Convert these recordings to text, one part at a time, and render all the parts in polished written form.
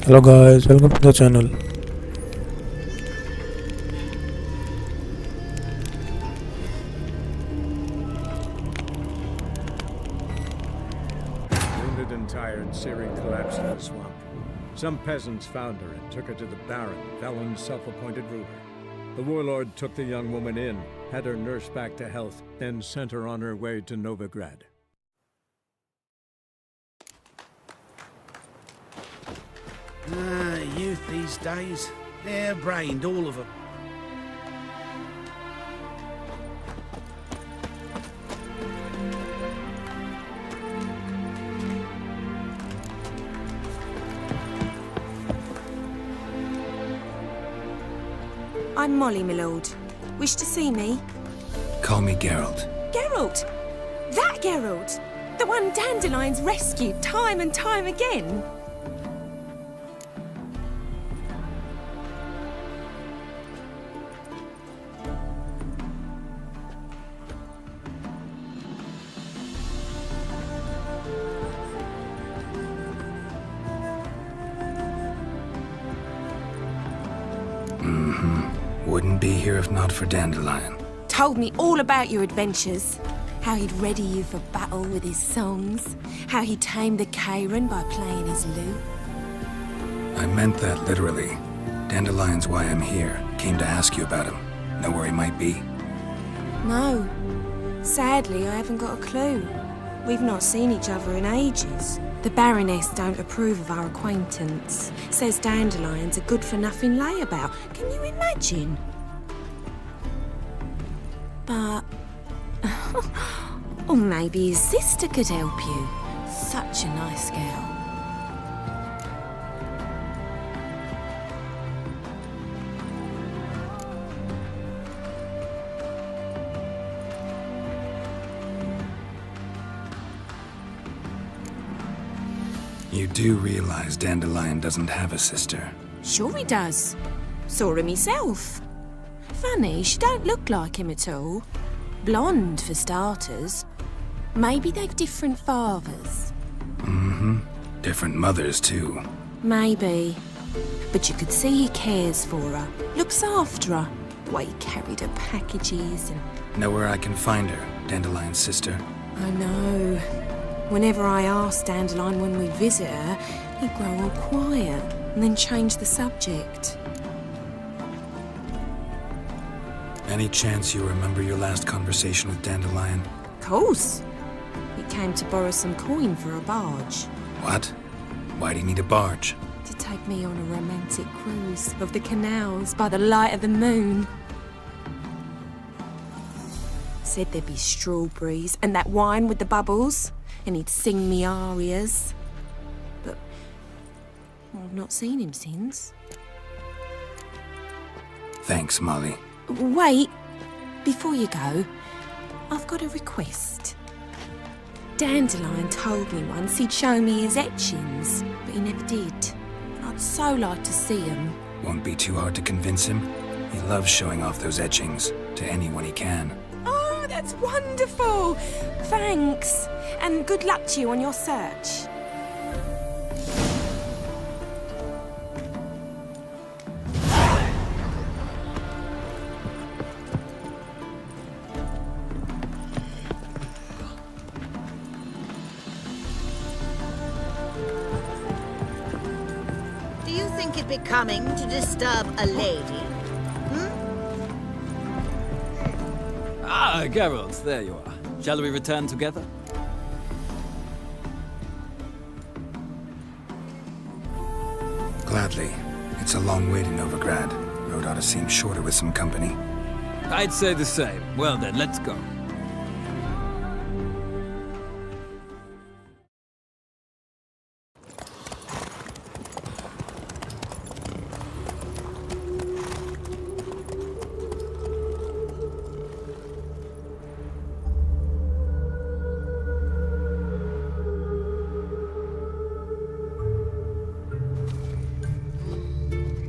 Hello guys, welcome to the channel. Wounded and tired, Ciri collapsed in the swamp. Some peasants found her and took her to the Baron, Valen's self-appointed ruler. The warlord took the young woman in, had her nursed back to health, then sent her on her way to Novigrad. Youth these days. Hair-brained, all of them. I'm Molly, my lord. Wish to see me? Call me Geralt. Geralt! That Geralt! The one Dandelion's rescued time and time again! Wouldn't be here if not for Dandelion. Told me all about your adventures. How he'd ready you for battle with his songs. How he tamed the Karen by playing his lute. I meant that literally. Dandelion's why I'm here. Came to ask you about him. Know where he might be? No. Sadly, I haven't got a clue. We've not seen each other in ages. The Baroness don't approve of our acquaintance. Says Dandelion's a good-for-nothing layabout. Can you imagine? But... or maybe his sister could help you. Such a nice girl. You do realize Dandelion doesn't have a sister. Sure he does. Saw him himself. Funny, she don't look like him at all. Blonde, for starters. Maybe they've different fathers. Different mothers, too. Maybe. But you could see he cares for her. Looks after her. The way he carried her packages and... Know where I can find her, Dandelion's sister? I know. Whenever I ask Dandelion when we visit her, he'd grow all quiet and then change the subject. Any chance you remember your last conversation with Dandelion? Of course. He came to borrow some coin for a barge. What? Why do you need a barge? To take me on a romantic cruise of the canals by the light of the moon. Said there'd be strawberries and that wine with the bubbles, and he'd sing me arias. But I've not seen him since. Thanks, Molly. Wait, before you go, I've got a request. Dandelion told me once he'd show me his etchings, but he never did. I'd so like to see them. Won't be too hard to convince him. He loves showing off those etchings to anyone he can. Oh, that's wonderful! Thanks, and good luck to you on your search. Do you think it becoming to disturb a lady? Ah, Geralt, there you are. Shall we return together? Gladly. It's a long way to Novigrad. Road ought to seem shorter with some company. I'd say the same. Well then, let's go.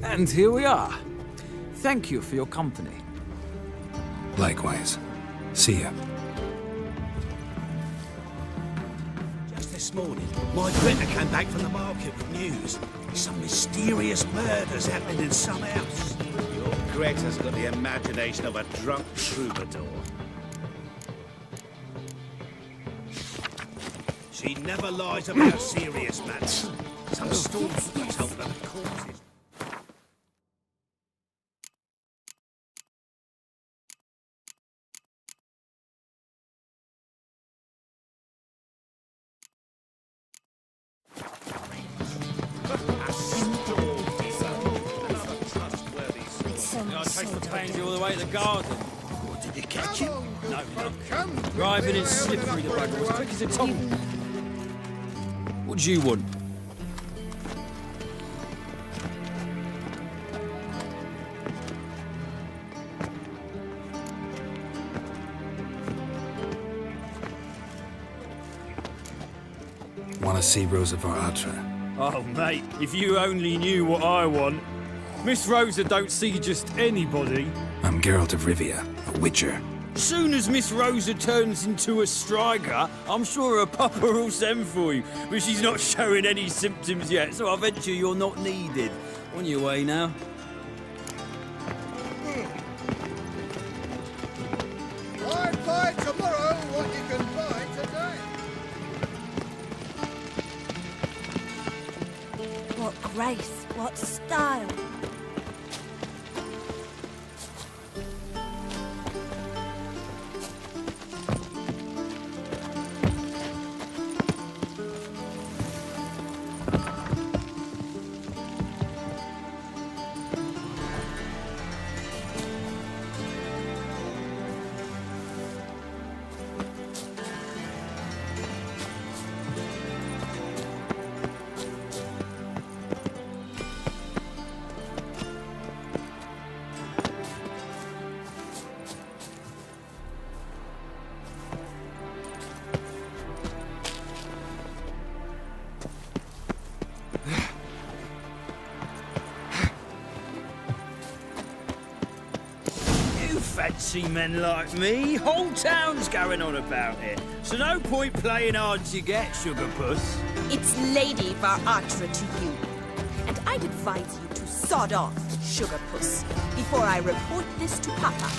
And here we are. Thank you for your company. Likewise. See ya. this morning. My vicar came back from the market with news. Some mysterious murders happening in some house. Your Greta's got the imagination of a drunk troubadour. She never lies about serious matters. Some storms told her the corpses. All the way to the garden. What, did you catch him? No, no. Driving in slippery, the bugger was quick as a tongue. What do you want? Want to see Rosa of Atra? Oh, mate, if you only knew what I want. Miss Rosa don't see just anybody. I'm Geralt of Rivia, a witcher. Soon as Miss Rosa turns into a striker, I'm sure her papa will send for you. But she's not showing any symptoms yet, so I venture you're not needed. On your way now. Buy tomorrow what you can buy today. What grace, what style. Fancy men like me, whole town's going on about it. So no point playing hard to get, sugar puss. It's Lady Varatra to you. And I'd advise you to sod off, sugar puss, before I report this to Papa.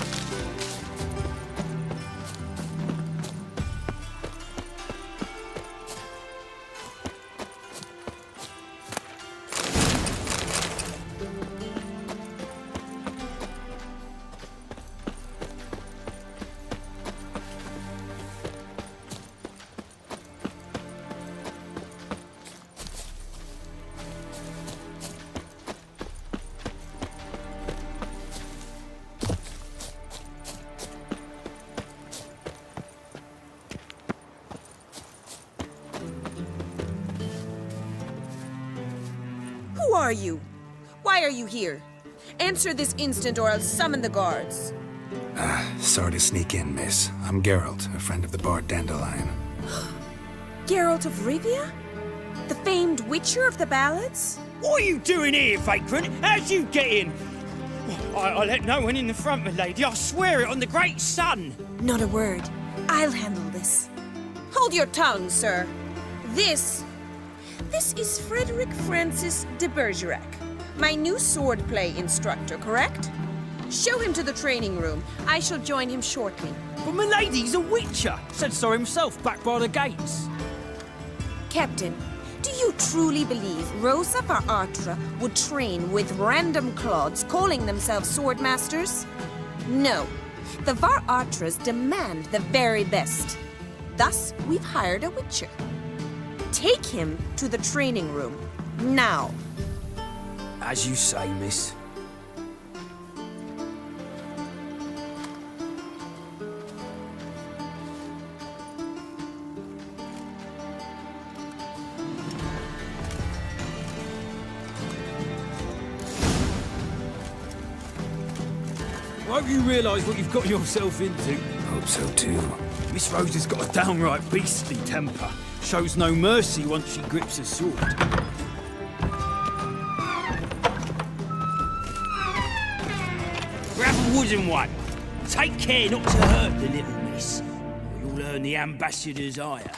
Who are you? Why are you here? Answer this instant or I'll summon the guards. Sorry to sneak in, miss. I'm Geralt, a friend of the bard Dandelion. Geralt of Rivia? The famed witcher of the ballads? What are you doing here, vagrant? How'd you get in? I let no one in the front, my lady. I swear it on the great sun. Not a word. I'll handle this. Hold your tongue, sir. This is Frederick Francis de Bergerac, my new swordplay instructor, correct? Show him to the training room. I shall join him shortly. But my lady's a witcher. Said so himself back by the gates. Captain, do you truly believe Rosa Varatra would train with random clods calling themselves swordmasters? No. The Varatras demand the very best. Thus, we've hired a witcher. Take him to the training room, now. As you say, miss. I hope you realise what you've got yourself into. Hope so too. Miss Rosa's got a downright beastly temper. Shows no mercy once she grips a sword. Grab a wooden one. Take care not to hurt the little miss, or you'll earn the ambassador's ire.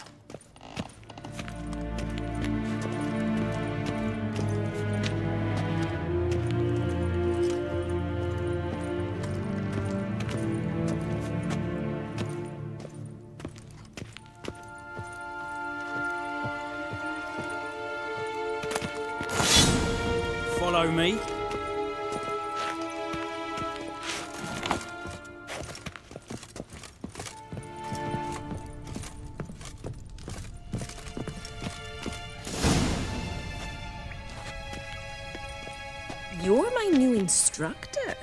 Follow me. You're my new instructor.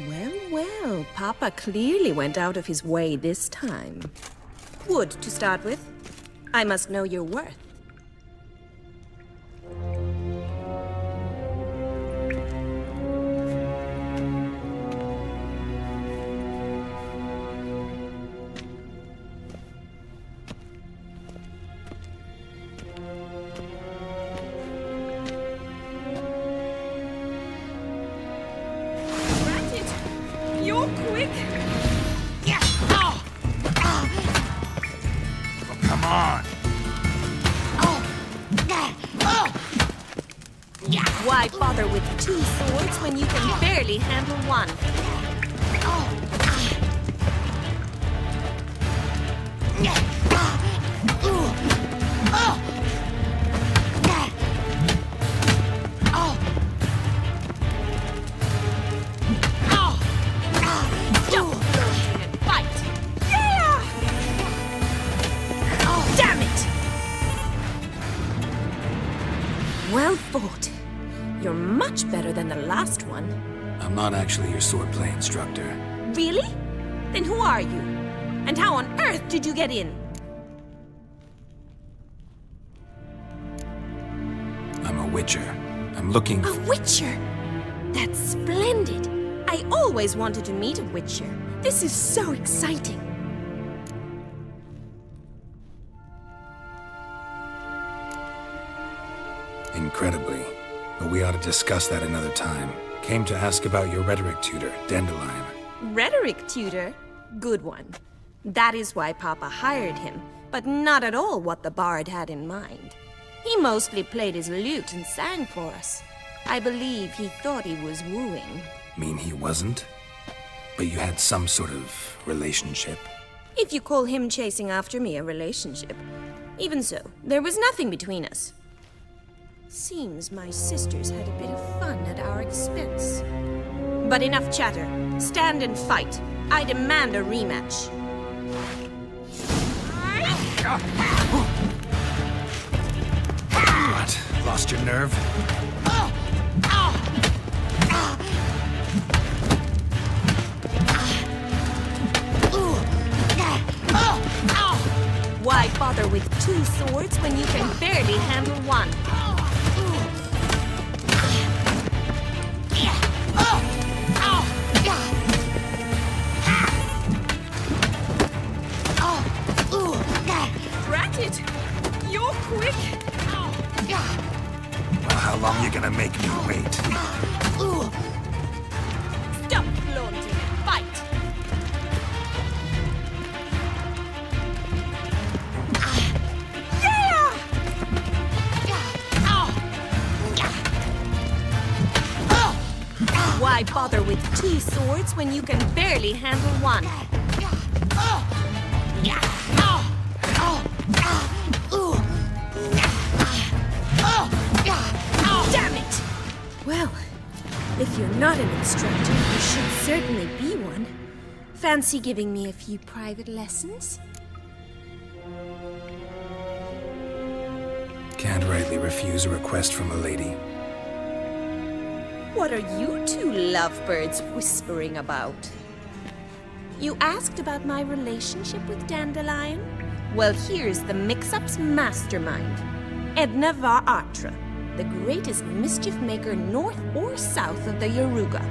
Well, well, Papa clearly went out of his way this time. Wood, to start with. I must know your worth. You're quick. Come on. Why bother with 2 swords when you can barely handle one? Jump, and fight! Yeah! Damn it! Well fought. You're much better than the last one. I'm not actually your swordplay instructor. Really? Then who are you? And how on earth did you get in? I'm a witcher. I'm looking A for... witcher? That's splendid. I always wanted to meet a witcher. This is so exciting. Incredibly. But we ought to discuss that another time. Came to ask about your rhetoric tutor, Dandelion. Rhetoric tutor? Good one. That is why Papa hired him, but not at all what the bard had in mind. He mostly played his lute and sang for us. I believe he thought he was wooing. Mean he wasn't? But you had some sort of relationship? If you call him chasing after me a relationship. Even so, there was nothing between us. Seems my sisters had a bit of fun at our expense. But enough chatter. Stand and fight. I demand a rematch. What? Lost your nerve? Why bother with 2 swords when you can barely handle one? Rat it. You're quick. Well, how long you gonna make me wait? Stop flaunting and fight! Why bother with 2 swords when you can barely handle one? Damn it! Well, if you're not an instructor, you should certainly be one. Fancy giving me a few private lessons? Can't rightly refuse a request from a lady. What are you 2 lovebirds whispering about? You asked about my relationship with Dandelion? Well, here's the mix-up's mastermind. Edna Var-Atra, the greatest mischief maker north or south of the Yaruga.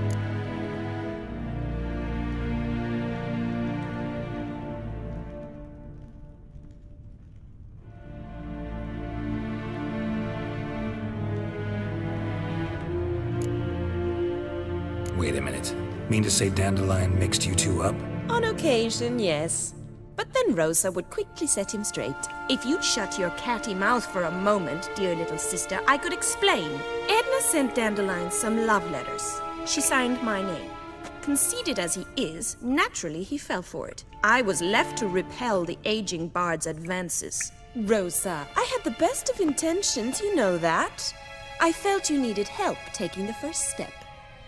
Wait a minute. Mean to say Dandelion mixed you 2 up? On occasion, yes. But then Rosa would quickly set him straight. If you'd shut your catty mouth for a moment, dear little sister, I could explain. Edna sent Dandelion some love letters. She signed my name. Conceited as he is, naturally he fell for it. I was left to repel the aging bard's advances. Rosa, I had the best of intentions, you know that. I felt you needed help taking the first step.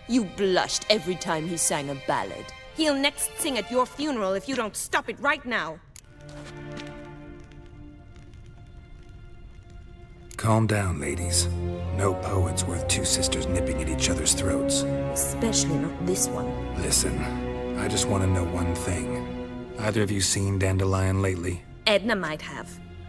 You blushed every time he sang a ballad. He'll next sing at your funeral if you don't stop it right now. Calm down, ladies. No poet's worth two sisters nipping at each other's throats. Especially not this one. Listen, I just want to know one thing. Either of you seen Dandelion lately? Edna might have.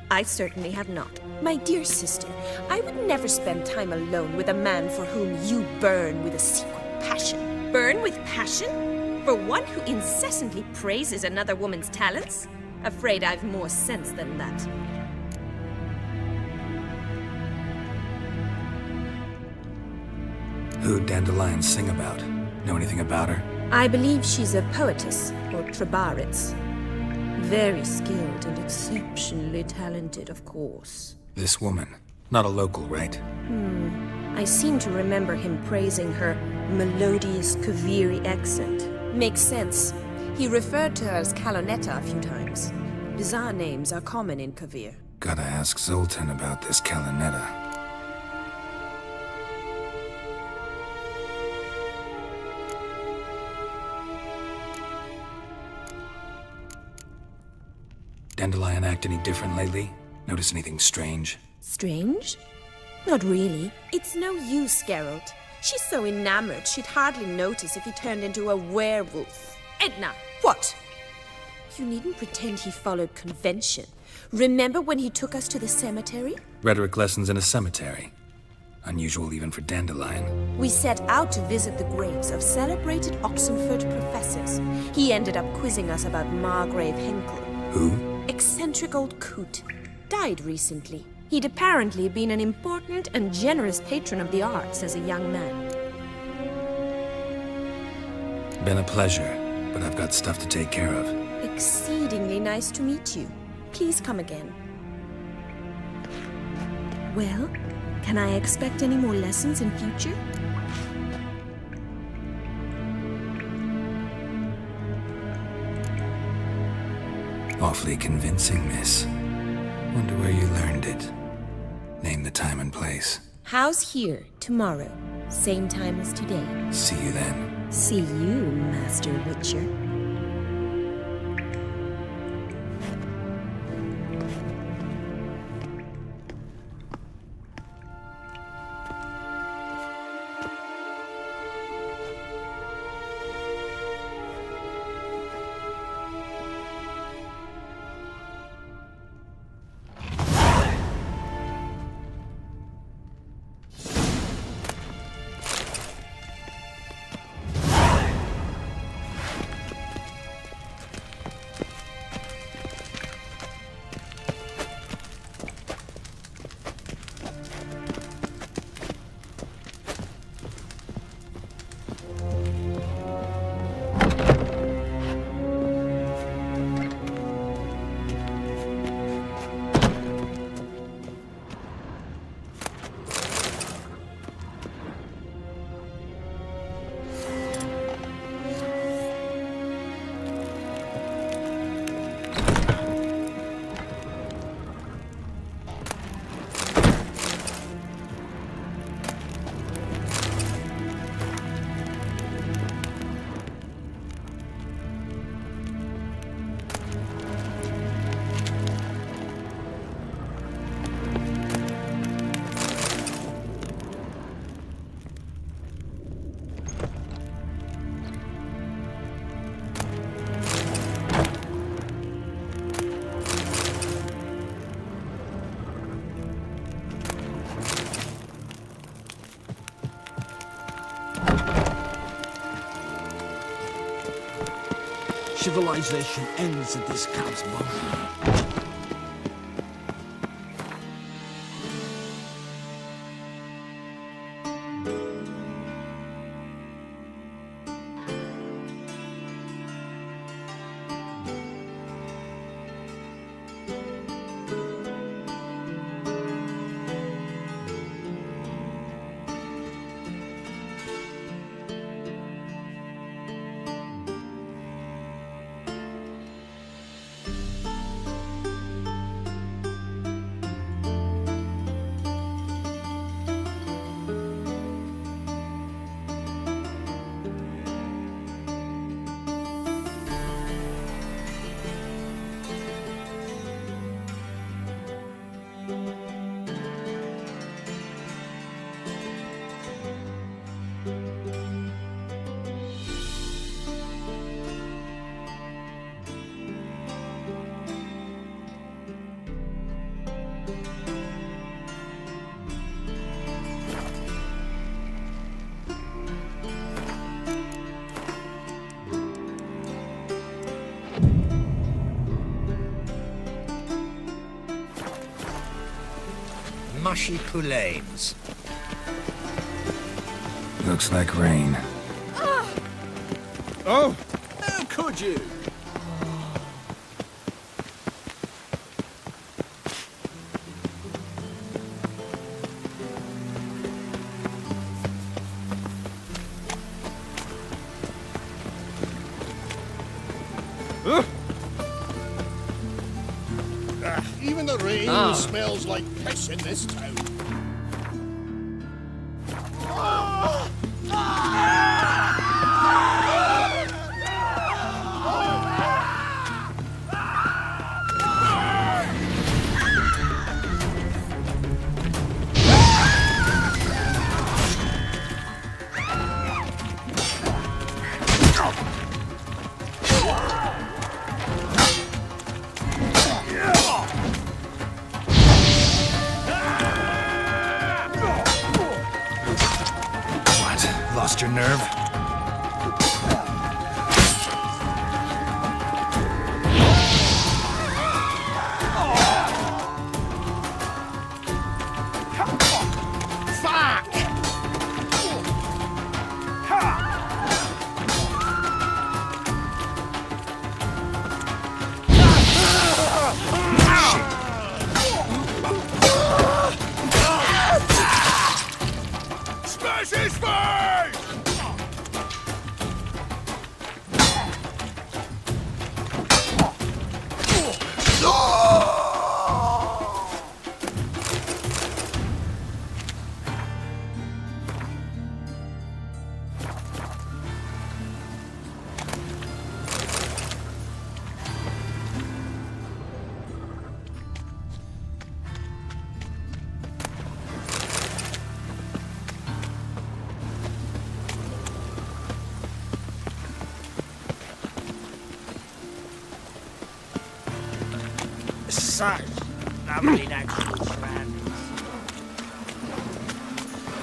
I certainly have not. My dear sister, I would never spend time alone with a man for whom you burn with a secret passion. Burn with passion? For one who incessantly praises another woman's talents? Afraid I've more sense than that. Who'd Dandelion sing about? Know anything about her? I believe she's a poetess, or trebaritz. Very skilled and exceptionally talented, of course. This woman. Not a local, right? I seem to remember him praising her melodious Kaviri accent. Makes sense. He referred to her as Kalonetta a few times. Bizarre names are common in Kavir. Gotta ask Zoltan about this Kalonetta. Dandelion act any different lately? Notice anything strange? Strange? Not really. It's no use, Geralt. She's so enamored she'd hardly notice if he turned into a werewolf. Edna! What? You needn't pretend he followed convention. Remember when he took us to the cemetery? Rhetoric lessons in a cemetery. Unusual even for Dandelion. We set out to visit the graves of celebrated Oxenford professors. He ended up quizzing us about Margrave Henkel. Who? Eccentric old coot. Died recently. He'd apparently been an important and generous patron of the arts as a young man. Been a pleasure, but I've got stuff to take care of. Exceedingly nice to meet you. Please come again. Well, can I expect any more lessons in future? Awfully convincing, miss. Wonder where you learned it. Name the time and place. How's here, tomorrow? Same time as today. See you then. See you, Master Witcher. Civilization ends at this cub's body. mushy poulaines. Looks like rain. Oh! How could you? Even the rain smells like piss in this town. Lost your nerve? Smash his face! Such lovely natural surroundings.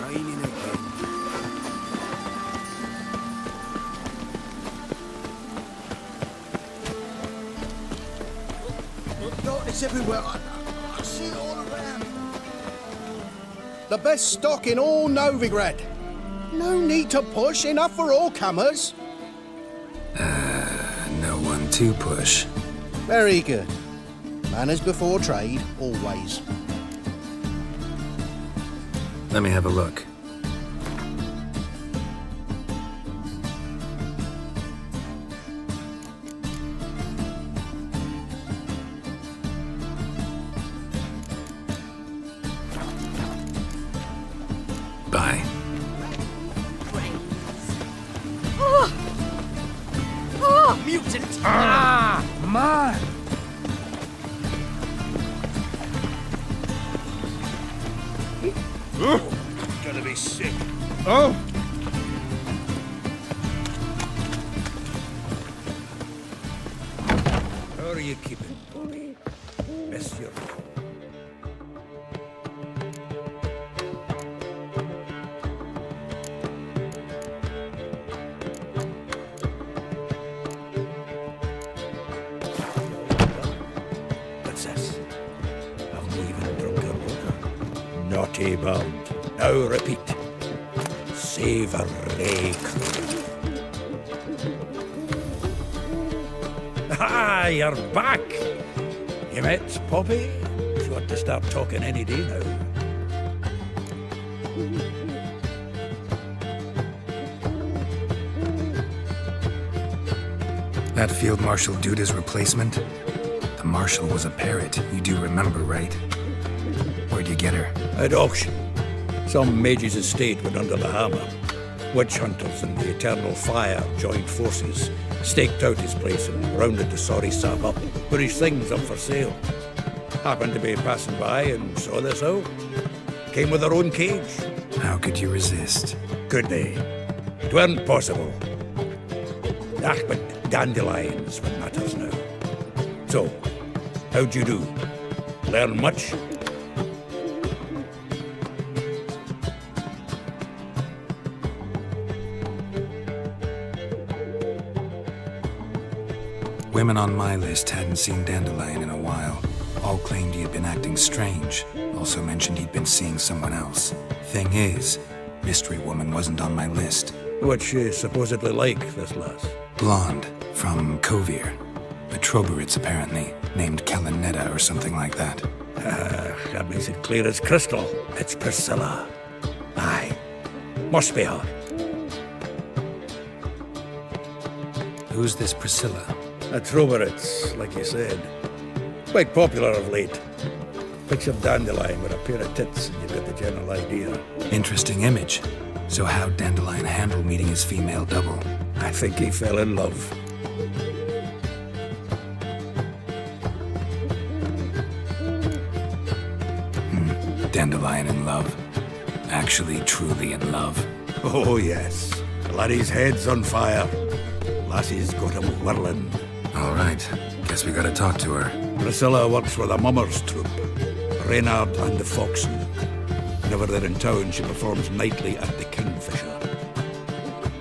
Raining again. No, it's everywhere. I see it all around. The best stock in all Novigrad. No need to push, enough for all comers. No one to push. Very good. Manners before trade, always. Let me have a look. Bye. Mutant! Ah! Man! Gonna be sick. Oh! How are you keeping, Bobby? Miss your... What's this? I'm even drunker water. Naughty bound. Now repeat. Savor lake. Ah, you're back. You met Poppy? She ought to start talking any day now. That Field Marshal Duda's replacement? The Marshal was a parrot, you do remember, right? Where'd you get her? At auction. Some mage's estate went under the hammer. Witch hunters and the Eternal Fire joined forces, staked out his place and rounded the sorry sap up, put his things up for sale. Happened to be passing by and saw this out. Came with her own cage. How could you resist? Could they? It weren't possible. Ah, but dandelions what matters now. So, how'd you do? Learn much? Women on my list hadn't seen dandelion in a while. All claimed he had been acting strange. Also mentioned he'd been seeing someone else. Thing is, Mystery Woman wasn't on my list. What's she supposedly like, this lass? Blonde, from Kovir. A Troberitz, apparently, named Kalinetta or something like that. That makes it clear as crystal. It's Priscilla. Aye. Must be her. Who's this Priscilla? A Troberitz, like you said. Quite popular of late. Picture Dandelion with a pair of tits and you get the general idea. Interesting image. So how'd Dandelion handle meeting his female double? I think he fell in love. Dandelion in love. Actually, truly in love. Oh, yes. The laddie's head's on fire. Lassie's got him whirling. All right. Guess we gotta talk to her. Priscilla works for the Mummers troupe. Reynard and the Foxen. Whenever they're in town, she performs nightly at the Kingfisher.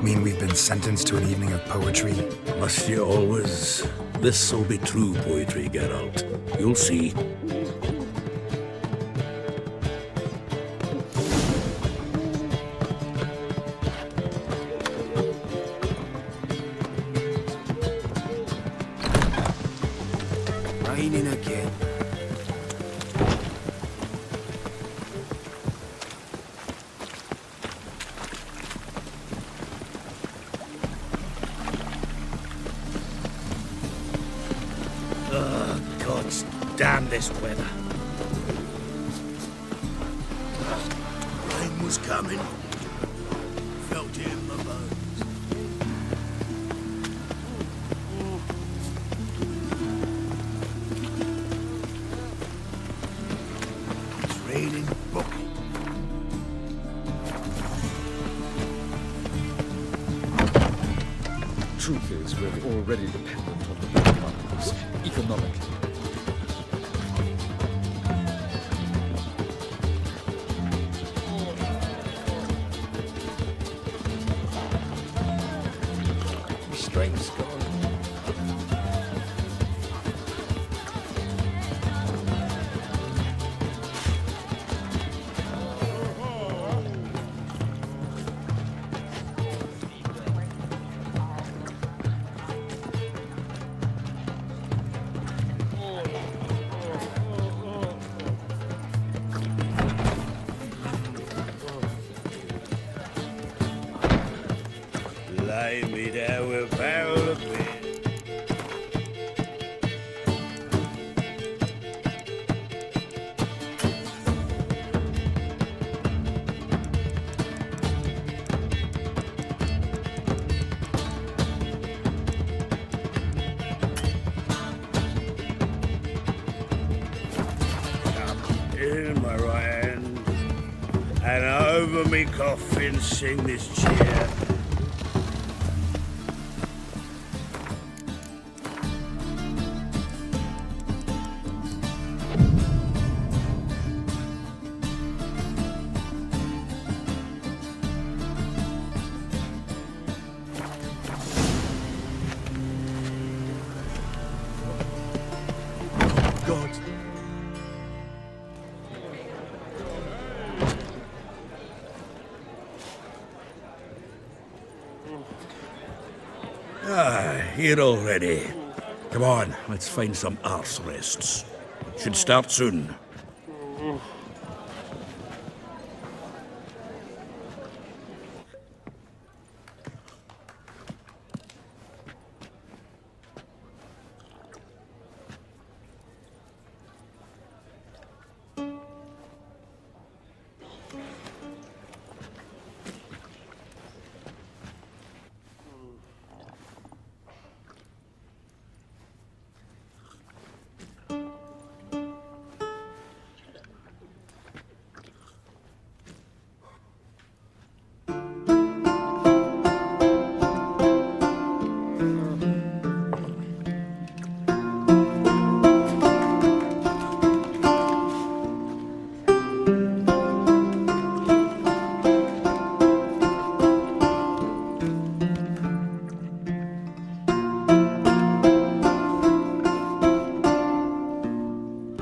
Mean we've been sentenced to an evening of poetry? Must you always? This'll be true poetry, Geralt. You'll see. Raining again. Gods damn this weather. Rain was coming. Felt it in my bones. It's raining bucket. Truth is, we're already dependent on the black markets economically. Strength's gone. Lay me down with a barrel of beer. In my right hand, and over me coffin sing this cheer. God. Here already. Come on, let's find some arse rests. Should start soon.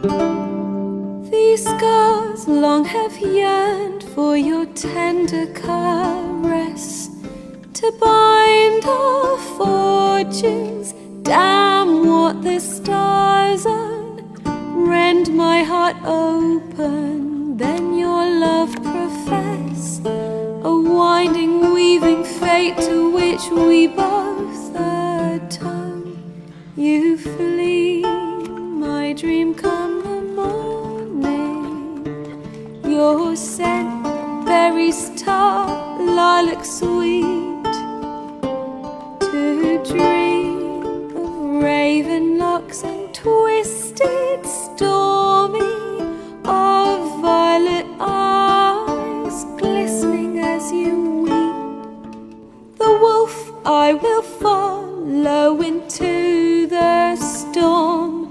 These scars long have yearned for your tender caress, to bind our fortunes. Damn what the stars own. Rend my heart open, then your love profess. A winding, weaving fate to which we both atone. You flee, my dream come the morning. Your scent, berries tart, lilac sweet. To dream of raven locks and twisted, stormy, of violet eyes glistening as you weep. The wolf I will follow into the storm,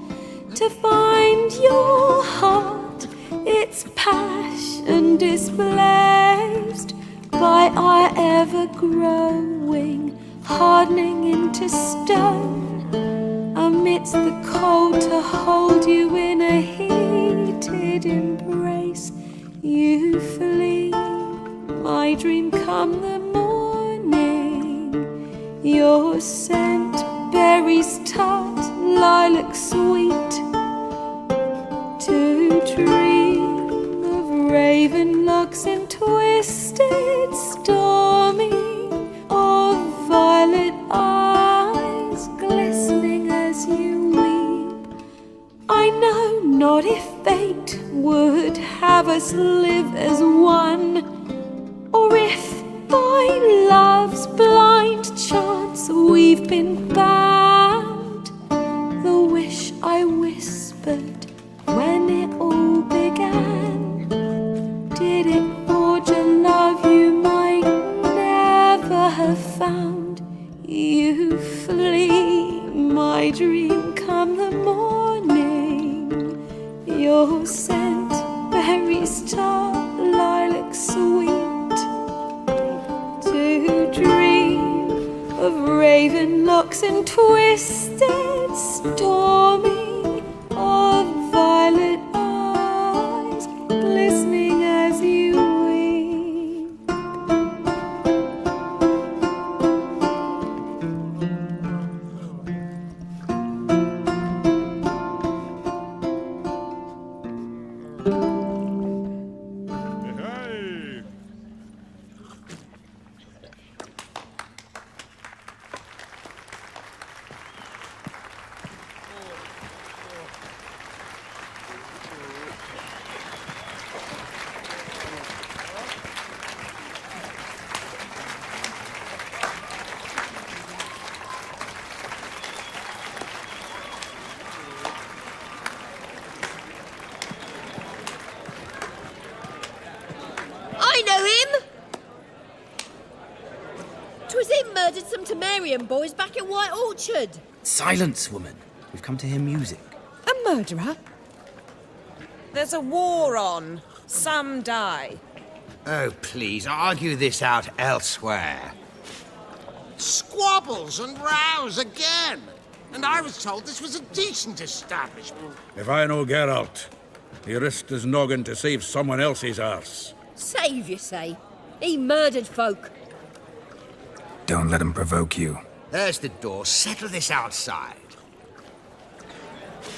to find your heart, its passion displaced by our ever-growing, hardening into stone. Amidst the cold, to hold you in a heated embrace. You flee, my dream come the morning. Your scent, berries tart, lilac sweet. To dream of raven locks and twisted, stormy, of violet eyes glistening as you weep. I know not if fate would have us live as one, or if by love's blind chance we've been bound. The wish I whispered when it all began, did it forge a love you might never have found? You flee, my dream come the morning. Your scent, berries tart, lilac sweet. To dream of raven locks and twisted, stormy, of violet eyes glistening as you weep. I know him! 'Twas him murdered some Temerian boys back in White Orchard. Silence, woman. We've come to hear music. A murderer? There's a war on. Some die. Oh, please, argue this out elsewhere. Squabbles and rows again! And I was told this was a decent establishment. If I know Geralt, he risked his noggin to save someone else's arse. Save, you say? He murdered folk. Don't let him provoke you. There's the door. Settle this outside.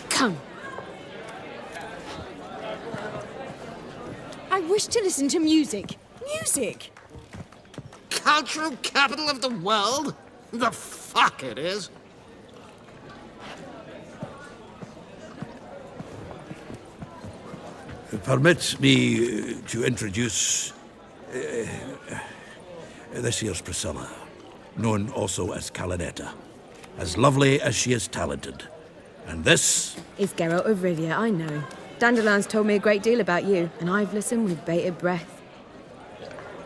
Come. I wish to listen to music. Music? Cultural capital of the world? The fuck it is. Permit me to introduce this here's Priscilla, known also as Calinetta, as lovely as she is talented. And this is Geralt of Rivia, I know. Dandelion's told me a great deal about you, and I've listened with bated breath.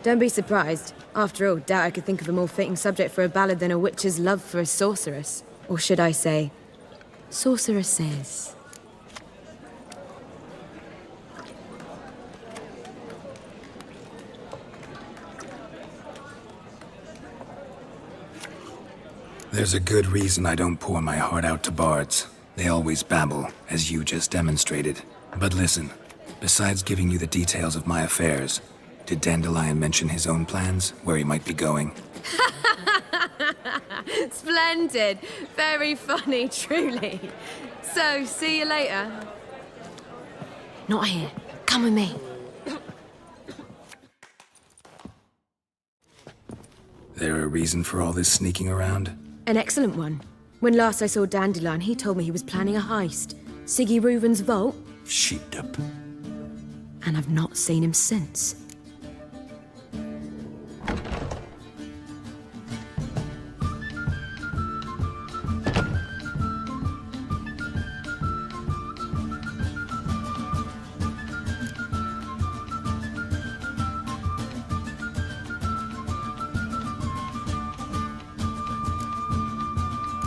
Don't be surprised. After all, doubt I could think of a more fitting subject for a ballad than a witch's love for a sorceress. Or should I say, sorceresses. There's a good reason I don't pour my heart out to bards. They always babble, as you just demonstrated. But listen, besides giving you the details of my affairs, did Dandelion mention his own plans, where he might be going? Splendid. Very funny, truly. So, see you later. Not here. Come with me. There a reason for all this sneaking around? An excellent one. When last I saw Dandelion, he told me he was planning a heist. Siggy Reuven's vault. Sheet up. And I've not seen him since.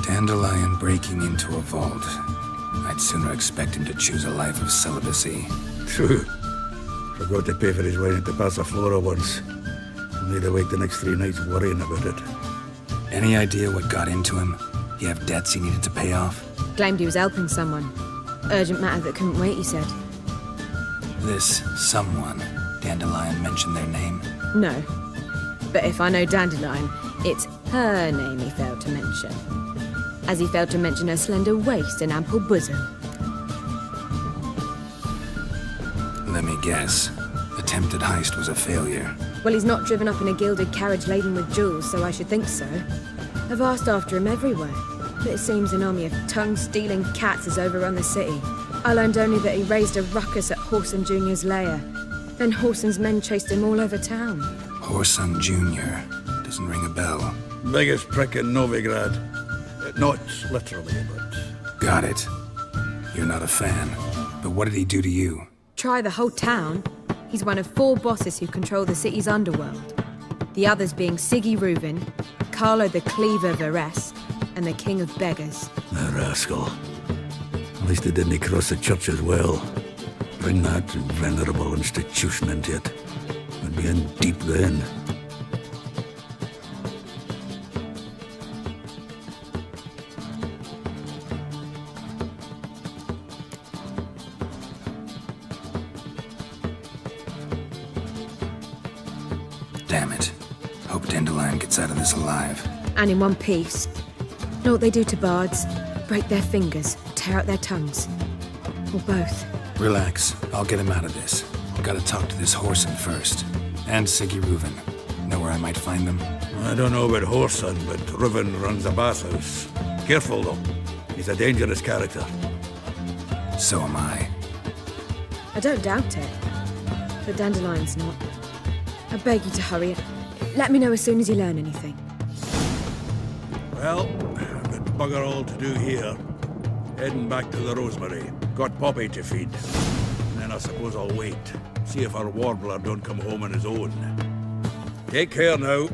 Dandelion breaking into a vault. I'd sooner expect him to choose a life of celibacy. True. Forgot to pay for his way into Passaflora once. Made awake the next 3 nights worrying about it. Any idea what got into him? He have debts he needed to pay off? Claimed he was helping someone. Urgent matter that couldn't wait, he said. This someone, Dandelion mentioned their name? No. But if I know Dandelion, it's her name he failed to mention. As he failed to mention her slender waist and ample bosom. Let me guess. Attempted heist was a failure. Well, he's not driven up in a gilded carriage laden with jewels, so I should think so. I've asked after him everywhere, but it seems an army of tongue-stealing cats has overrun the city. I learned only that he raised a ruckus at Whoreson Jr.'s lair. Then Whoreson's men chased him all over town. Whoreson Jr. Doesn't ring a bell. Biggest prick in Novigrad. Not literally, but... Got it. You're not a fan. But what did he do to you? Try the whole town. He's one of 4 bosses who control the city's underworld. The others being Siggy Reuven, Carlo the Cleaver Varese, and the King of Beggars. The rascal. At least he didn't cross the church as well. Bring that venerable institution into it. We'd be in deep then. Damn it. Hope Dandelion gets out of this alive. And in one piece. Know what they do to bards? Break their fingers, tear out their tongues. Or both. Relax. I'll get him out of this. Gotta talk to this Whoreson first. And Siggy Reuven. Know where I might find them? I don't know about Whoreson, but Reuven runs a bathhouse. Careful, though. He's a dangerous character. So am I. I don't doubt it. But Dandelion's not. I beg you to hurry. Let me know as soon as you learn anything. Well, I've got bugger all to do here. Heading back to the Rosemary. Got Poppy to feed. And then I suppose I'll wait. See if our warbler don't come home on his own. Take care now.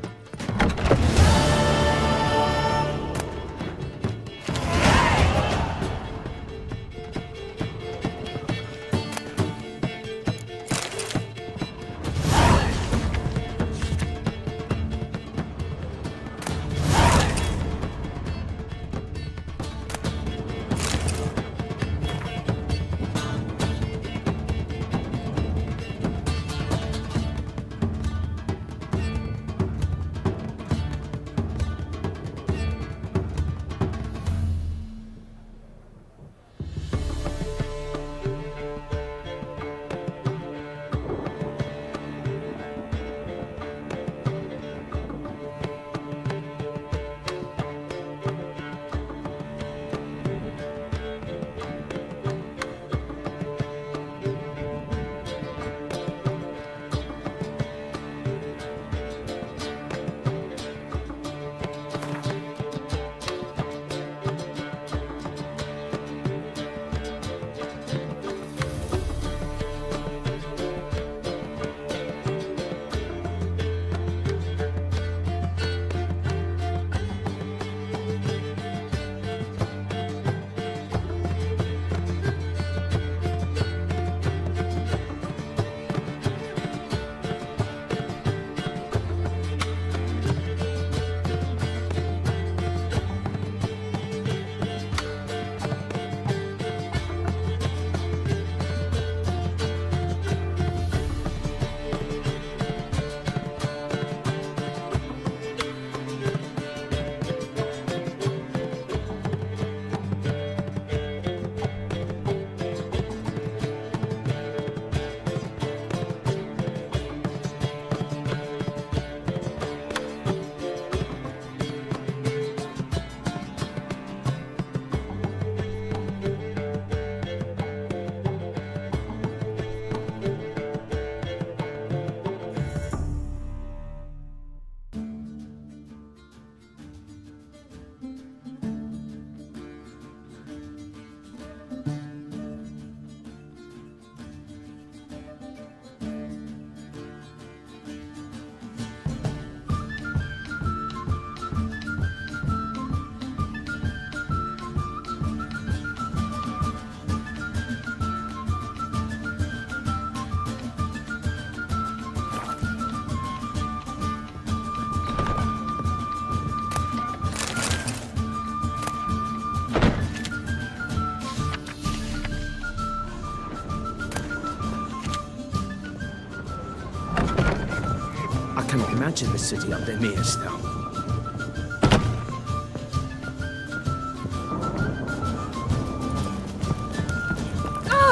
cannot imagine the city under mere snow.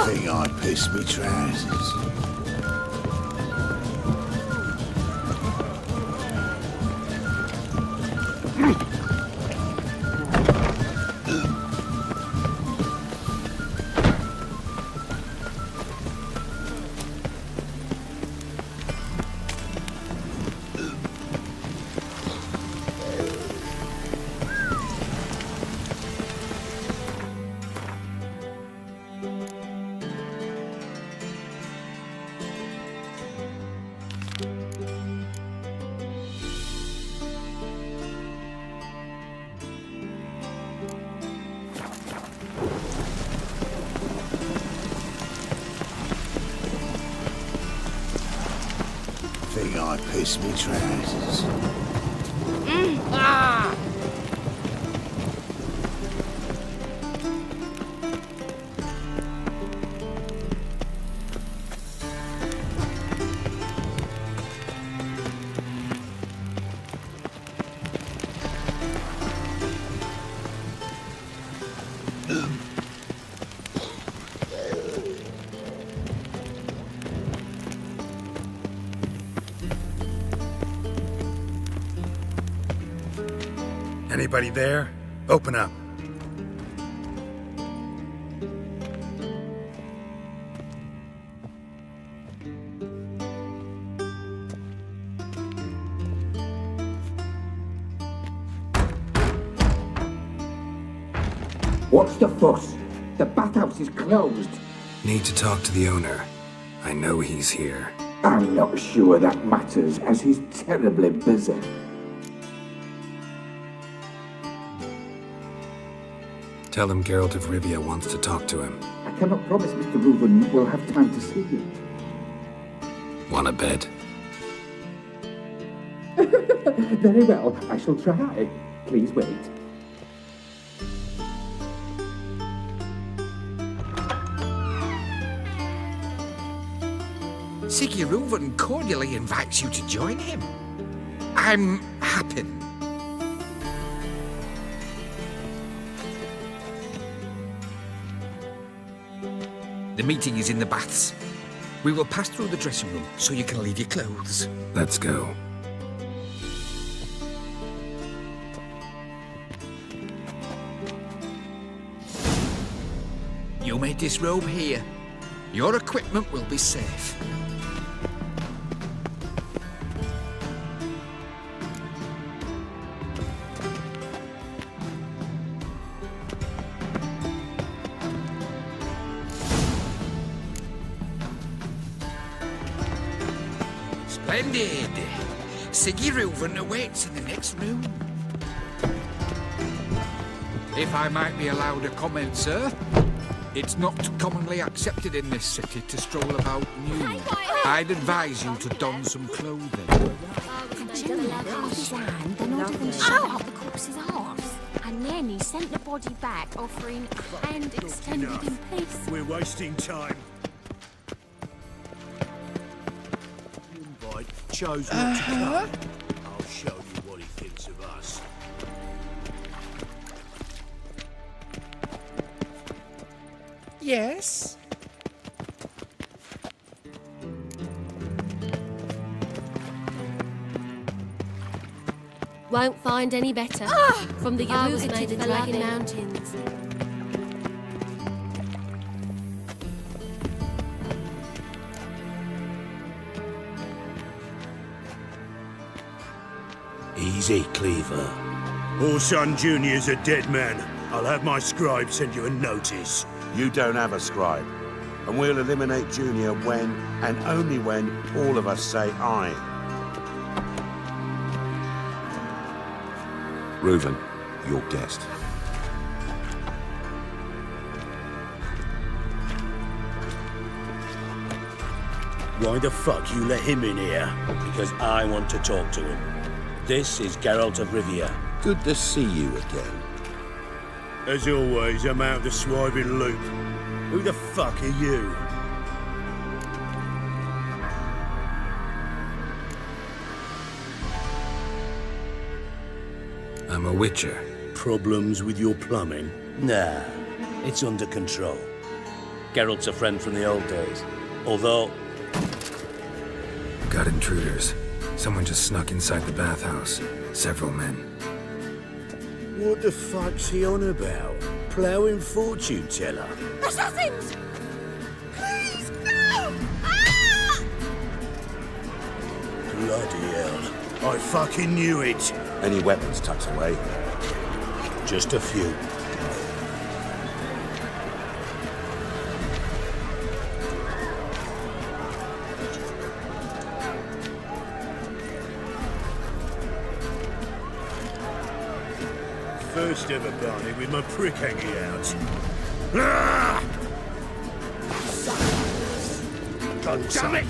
Think I'd piss me trousers. Think I'd piss me trousers. Anybody there? Open up. What's the fuss? The bathhouse is closed. Need to talk to the owner. I know he's here. I'm not sure that matters, as he's terribly busy. Tell him Geralt of Rivia wants to talk to him. I cannot promise Mr. Reuven will have time to see you. Want a bed? Very well, I shall try. Please wait. Siggy Reuven cordially invites you to join him. I'm happy. The meeting is in the baths. We will pass through the dressing room so you can leave your clothes. Let's go. You may disrobe here. Your equipment will be safe. Splendid! Siggy Reuven awaits in the next room. If I might be allowed a comment, sir, it's not commonly accepted in this city to stroll about nude. I'd advise you to don some clothing. Jimmy cut off his hand, then ordered them to shove up the corpse's arse. And then he sent the body back, offering a hand extended in peace. We're wasting time. Chose not to come. I'll show you what he thinks of us. Yes? Won't find any better. From the hallucinated Dragon Mountains. Easy, Cleaver. Orson Jr.'s a dead man. I'll have my scribe send you a notice. You don't have a scribe. And we'll eliminate Junior when, and only when, all of us say aye. Reuven, your guest. Why the fuck you let him in here? Because I want to talk to him. This is Geralt of Rivia. Good to see you again. As always, I'm out of the swiving loop. Who the fuck are you? I'm a witcher. Problems with your plumbing? Nah, it's under control. Geralt's a friend from the old days. Although... Got intruders. Someone just snuck inside the bathhouse. Several men. What the fuck's he on about? Ploughing fortune teller? Assassins! Please, no! Ah! Bloody hell. I fucking knew it. Any weapons tucked away? Just a few. First ever party with my prick hanging out. Ah! Damn it!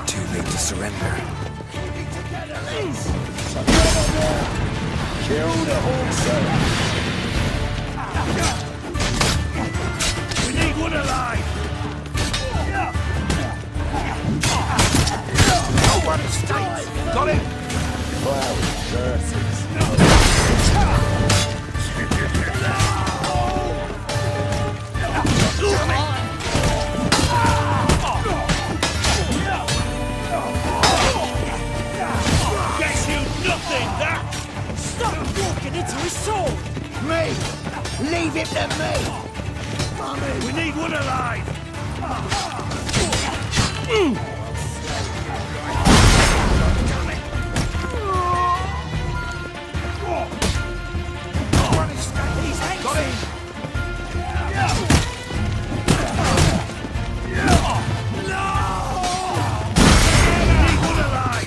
Too late to surrender. Kill the horse! We need one alive! No one stays! Got it? Well, curses. Guess you nothing, that! Stop walking into his sword! Me! Leave it to me! We need one alive! Got it?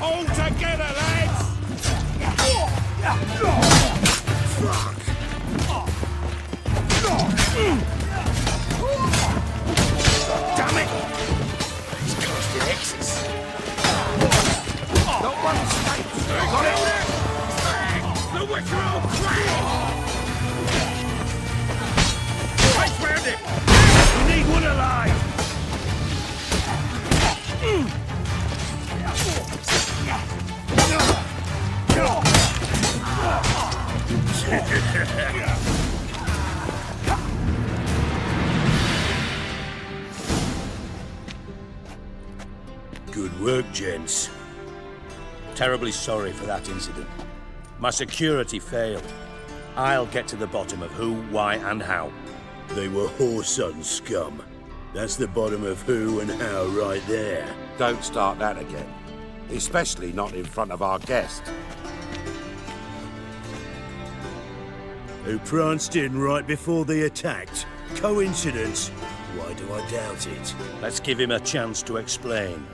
All together, lads! Damn it! He's casting X's. Not one stays! Got it? The Witcher will crash! Face round it! We need one alive! Good work, gents. Terribly sorry for that incident. My security failed. I'll get to the bottom of who, why, and how. They were whoreson scum. That's the bottom of who and how right there. Don't start that again. Especially not in front of our guest. Who pranced in right before they attacked. Coincidence? Why do I doubt it? Let's give him a chance to explain.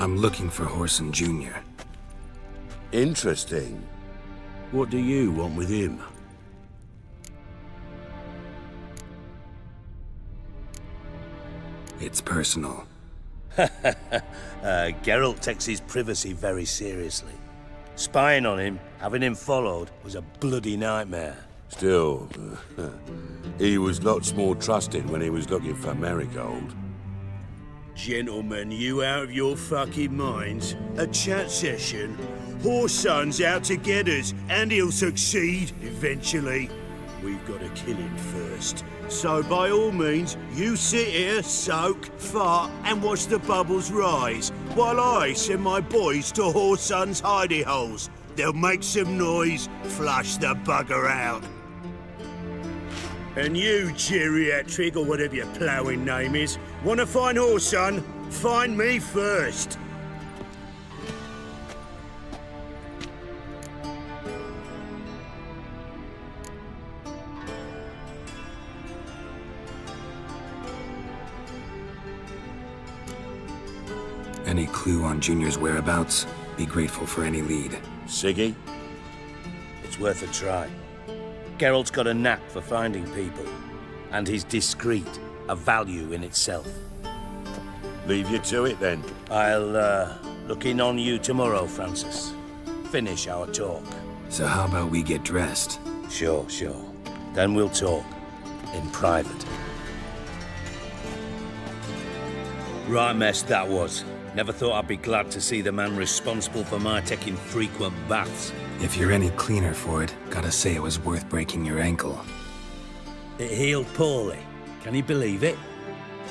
I'm looking for Whoreson Jr. Interesting. What do you want with him? It's personal. Geralt takes his privacy very seriously. Spying on him, having him followed, was a bloody nightmare. Still, he was lots more trusted when he was looking for Marigold. Gentlemen, you out of your fucking minds? A chat session? Whoreson's out to get us, and he'll succeed, eventually. We've got to kill him first. So by all means, you sit here, soak, fart, and watch the bubbles rise, while I send my boys to Whoreson's hidey holes. They'll make some noise, flush the bugger out. And you, geriatric, or whatever your ploughing name is, want to find Whoreson? Find me first. Any clue on Junior's whereabouts? Be grateful for any lead. Siggy? It's worth a try. Geralt's got a knack for finding people, and he's discreet, a value in itself. Leave you to it then. I'll look in on you tomorrow, Francis. finish our talk. So how about we get dressed? Sure. Then we'll talk. In private. Right mess that was. Never thought I'd be glad to see the man responsible for my taking frequent baths. If you're any cleaner for it, gotta say it was worth breaking your ankle. It healed poorly. Can you believe it?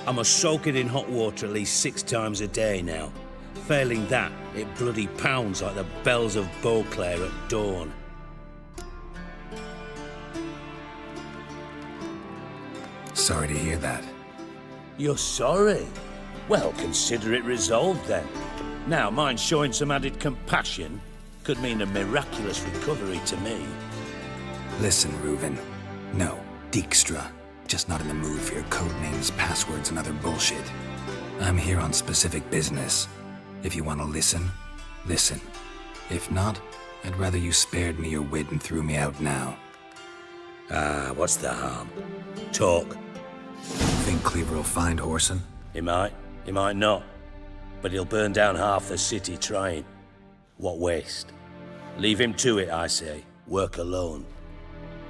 I must soak it in hot water at least 6 times a day now. Failing that, it bloody pounds like the bells of Beauclair at dawn. Sorry to hear that. You're sorry? Well, consider it resolved then. Now, mind showing some added compassion could mean a miraculous recovery to me. Listen, Reuven. No, Dijkstra. Just not in the mood for your code names, passwords, and other bullshit. I'm here on specific business. If you want to listen, listen. If not, I'd rather you spared me your wit and threw me out now. What's the harm? Talk. Think Cleaver will find Whoreson? He might not. But he'll burn down half the city trying. What waste? Leave him to it, I say. Work alone.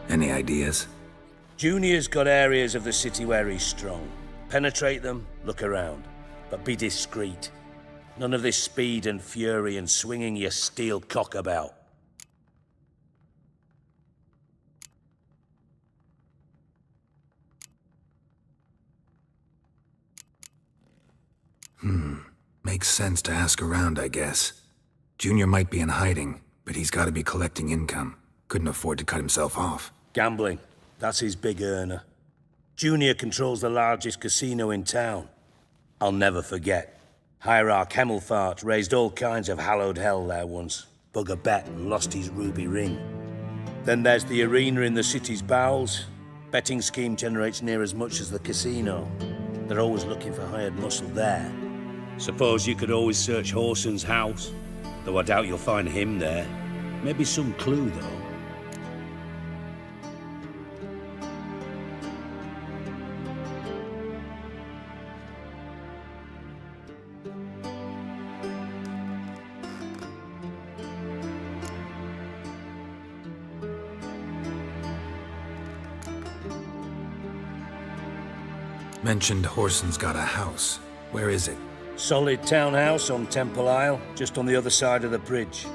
Any ideas? Junior's got areas of the city where he's strong. Penetrate them, look around. But be discreet. None of this speed and fury and swinging your steel cock about. Makes sense to ask around, I guess. Junior might be in hiding, but he's gotta be collecting income. Couldn't afford to cut himself off. Gambling. That's his big earner. Junior controls the largest casino in town. I'll never forget. Hierarch Hemmelfart raised all kinds of hallowed hell there once. Bug a bet and lost his ruby ring. Then there's the arena in the city's bowels. Betting scheme generates near as much as the casino. They're always looking for hired muscle there. Suppose you could always search Whoreson's house, though I doubt you'll find him there. Maybe some clue, though. Mentioned Whoreson's got a house. Where is it? Solid townhouse on Temple Isle, just on the other side of the bridge.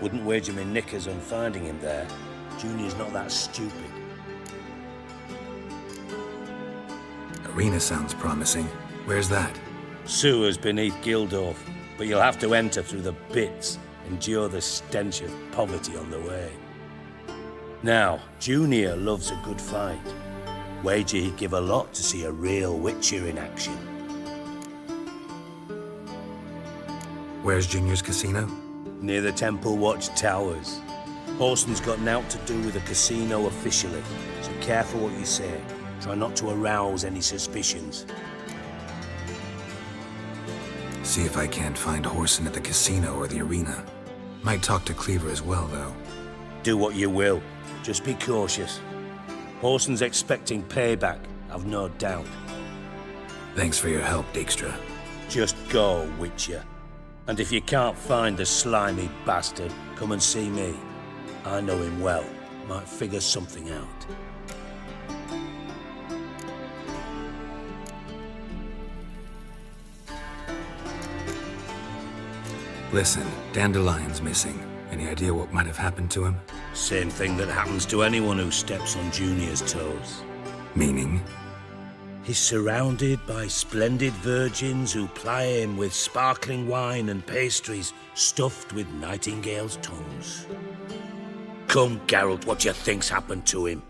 Wouldn't wager me knickers on finding him there. Junior's not that stupid. Arena sounds promising. Where's that? Sewers beneath Gildorf, but you'll have to enter through the pits, endure the stench of poverty on the way. Now, Junior loves a good fight. Wager he'd give a lot to see a real Witcher in action. Where's Junior's casino? Near the Temple Watch Towers. Whoreson's got nought to do with the casino officially, so careful what you say. Try not to arouse any suspicions. See if I can't find Whoreson at the casino or the arena. Might talk to Cleaver as well, though. Do what you will. Just be cautious. Whoreson's expecting payback, I've no doubt. Thanks for your help, Dijkstra. Just go, Witcher. And if you can't find the slimy bastard, come and see me. I know him well. Might figure something out. Listen, Dandelion's missing. Any idea what might have happened to him? Same thing that happens to anyone who steps on Junior's toes. Meaning? He's surrounded by splendid virgins who ply him with sparkling wine and pastries stuffed with nightingales' tongues. Come, Geralt, what do you think's happened to him?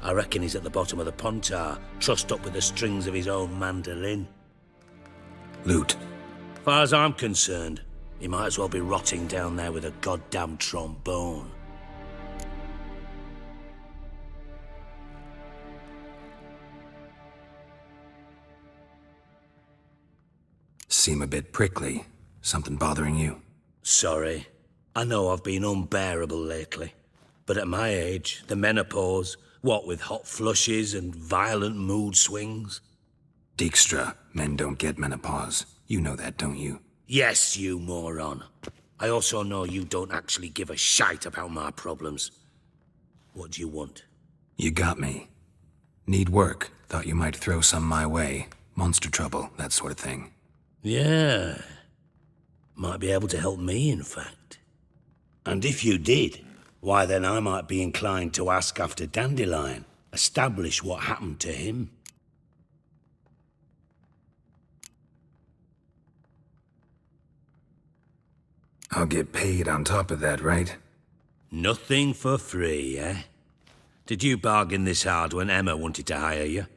I reckon he's at the bottom of the Pontar, trussed up with the strings of his own mandolin. Loot. Far as I'm concerned, he might as well be rotting down there with a goddamn trombone. Seem a bit prickly. Something bothering you? Sorry. I know I've been unbearable lately. But at my age, the menopause, what with hot flushes and violent mood swings? Dijkstra, men don't get menopause. You know that, don't you? Yes, you moron. I also know you don't actually give a shite about my problems. What do you want? You got me. Need work. Thought you might throw some my way. Monster trouble, that sort of thing. Yeah. Might be able to help me, in fact. And if you did, why then I might be inclined to ask after Dandelion. Establish what happened to him. I'll get paid on top of that, right? Nothing for free, eh? Did you bargain this hard when Emma wanted to hire you?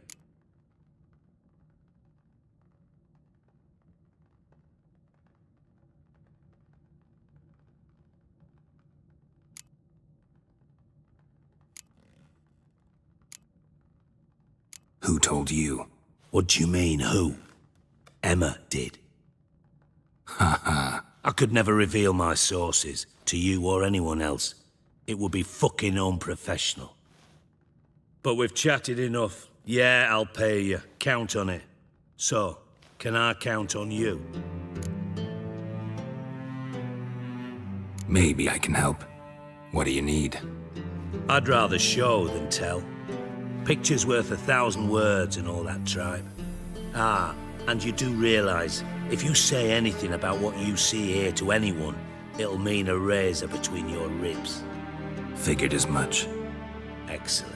Who told you? What do you mean, who? Emma did. Ha ha. I could never reveal my sources to you or anyone else. It would be fucking unprofessional. But we've chatted enough. Yeah, I'll pay you. Count on it. So, can I count on you? Maybe I can help. What do you need? I'd rather show than tell. Picture's worth 1,000 words and all that tripe. Ah, and you do realize, if you say anything about what you see here to anyone, it'll mean a razor between your ribs. Figured as much. Excellent.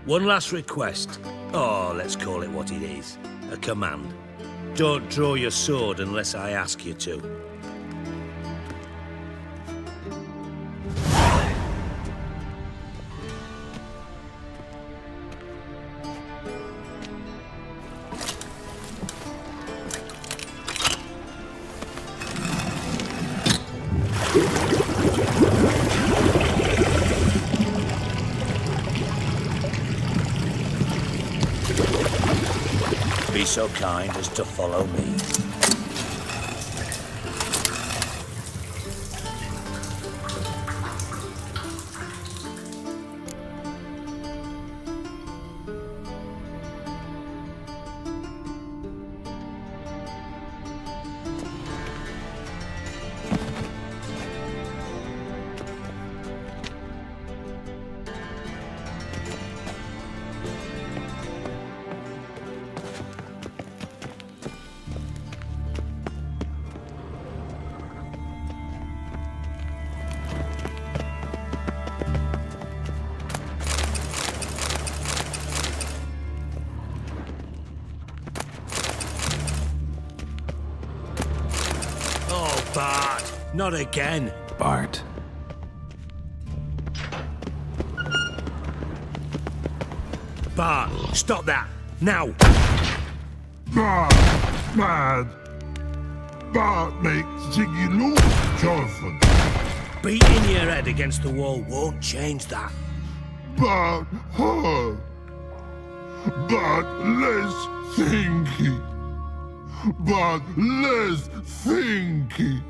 One last request. Oh, let's call it what it is. A command. Don't draw your sword unless I ask you to. Be so kind as to follow me. Bart, not again. Bart. Bart, stop that, now. Bart, mad. Bart makes Ziggy look Jonathan. Beating your head against the wall won't change that. Bart hurt. Bart less thinky. But less thinky,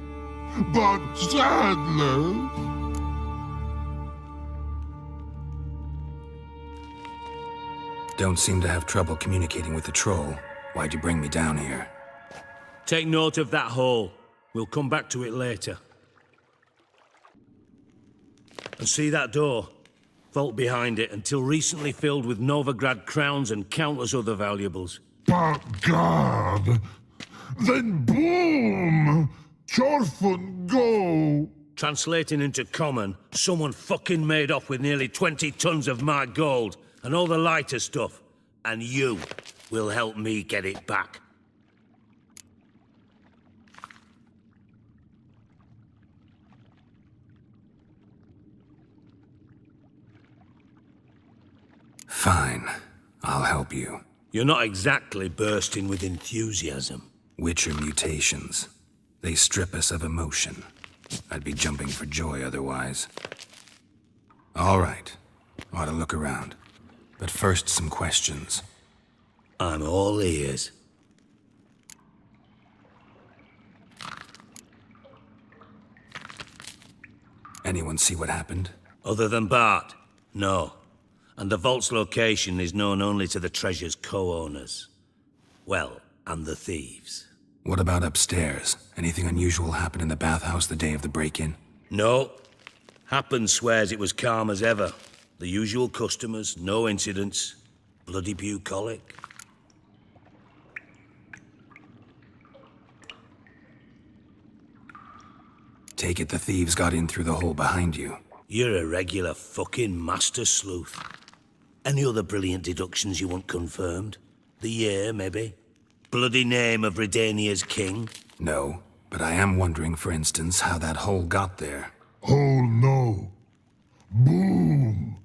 but sadless. Don't seem to have trouble communicating with the troll. Why'd you bring me down here? Take note of that hole. We'll come back to it later. And see that door? Vault behind it, until recently filled with Novigrad crowns and countless other valuables. But God! Then boom! Chorfun go! Translating into common, someone fucking made off with nearly 20 tons of my gold, and all the lighter stuff. And you will help me get it back. Fine. I'll help you. You're not exactly bursting with enthusiasm. Witcher mutations. They strip us of emotion. I'd be jumping for joy otherwise. All right. Ought to look around. But first, some questions. I'm all ears. Anyone see what happened? Other than Bart? No. And the vault's location is known only to the treasure's co-owners. Well, and the thieves. What about upstairs? Anything unusual happen in the bathhouse the day of the break-in? No. Happen swears it was calm as ever. The usual customers, no incidents. Bloody bucolic. Take it the thieves got in through the hole behind you. You're a regular fucking master sleuth. Any other brilliant deductions you want confirmed? The year, maybe? Bloody name of Redania's king? No, but I am wondering, for instance, how that hole got there. Hole no. Boom.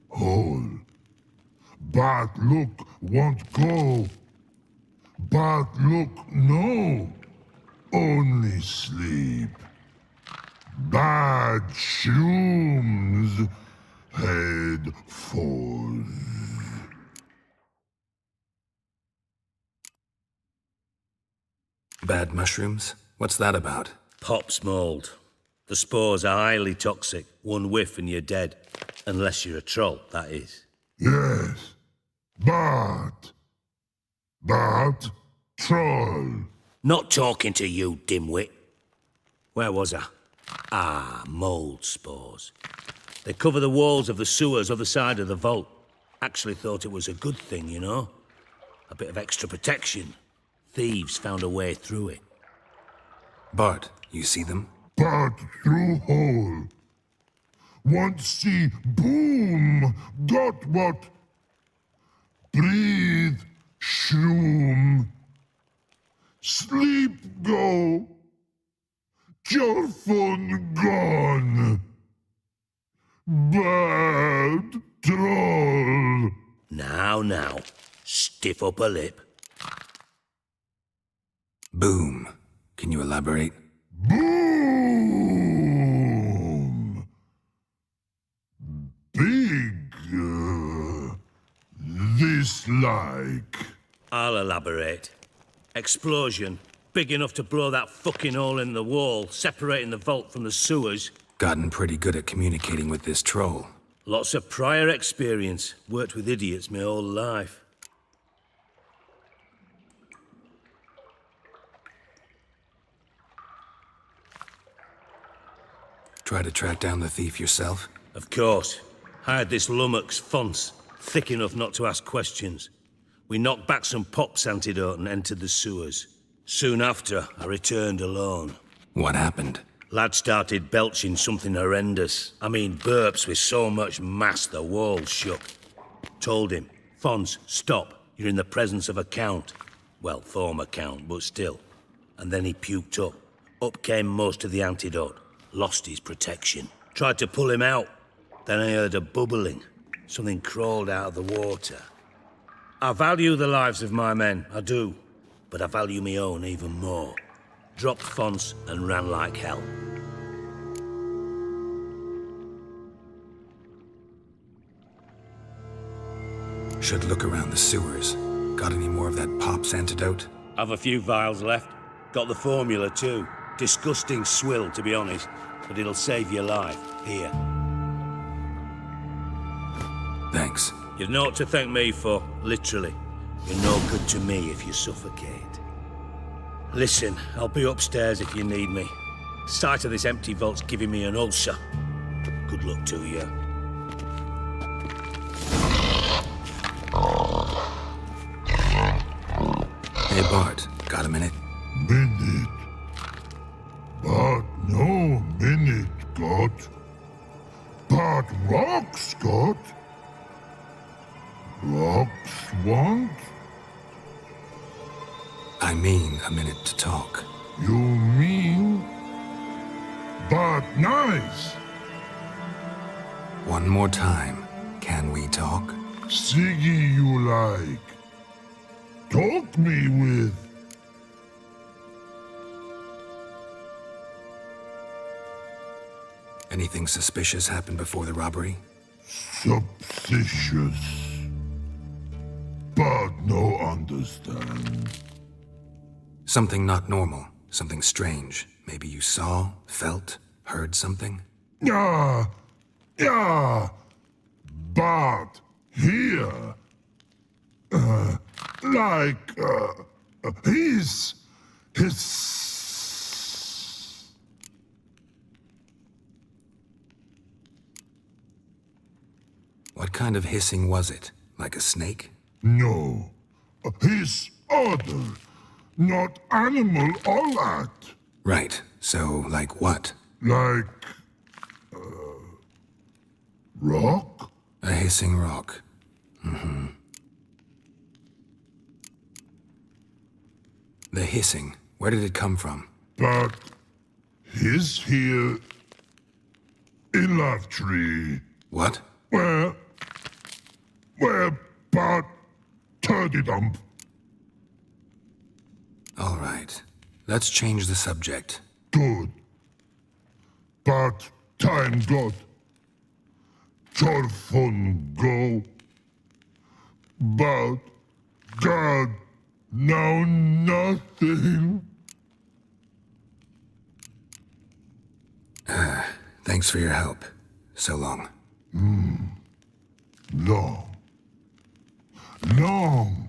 Hole. Bad look won't go. Bad look no. Only sleep. Bad shrooms. Head falls. Bad mushrooms? What's that about? Pop's mold. The spores are highly toxic. One whiff and you're dead. Unless you're a troll, that is. Yes. Bad. Bad troll. Not talking to you, dimwit. Where was I? Ah, mold spores. They cover the walls of the sewers other side of the vault. Actually thought it was a good thing, you know? A bit of extra protection. Thieves found a way through it. Bart, you see them? Bad through hole. Want see boom. Got what? Breathe. Shroom. Sleep go. Your phone gone. Bad troll. Now. Stiff up a lip. Boom. Can you elaborate? Boom. Big. This like. I'll elaborate. Explosion. Big enough to blow that fucking hole in the wall, separating the vault from the sewers. Gotten pretty good at communicating with this troll. Lots of prior experience. Worked with idiots my whole life. Try to track down the thief yourself? Of course. Hired this lummox, Fons, thick enough not to ask questions. We knocked back some Pop's antidote and entered the sewers. Soon after, I returned alone. What happened? Lad started belching something horrendous. I mean, burps with so much mass the walls shook. Told him, Fons, stop. You're in the presence of a count. Well, former count, but still. And then he puked up. Up came most of the antidote. Lost his protection. Tried to pull him out. Then I heard a bubbling. Something crawled out of the water. I value the lives of my men, I do. But I value my own even more. Dropped Fons and ran like hell. Should look around the sewers. Got any more of that Pop's antidote? I've a few vials left. Got the formula too. Disgusting swill, to be honest. But it'll save your life. Here. Thanks. You've naught to thank me for, literally. You're no good to me if you suffocate. Listen, I'll be upstairs if you need me. Sight of this empty vault's giving me an ulcer. Good luck to you. Hey Bart, got a minute? Minute. But no minute got. But rocks got. Rocks want? I mean a minute to talk. You mean? But nice. One more time. Can we talk? Siggy you like. Talk me with. Anything suspicious happened before the robbery? Suspicious. But no understand. Something not normal. Something strange. Maybe you saw, felt, heard something? Yeah. But here. He's Hiss. What kind of hissing was it? Like a snake? No. Hiss other. Not animal all that. Right. So, like what? Like... rock? A hissing rock. Mm-hmm. The hissing. Where did it come from? But... hiss here... in Love Tree. What? Where... but... turdy dump. All right. Let's change the subject. Good. But time got. Torfun go. But God, now nothing. Thanks for your help. So long. Long. Long.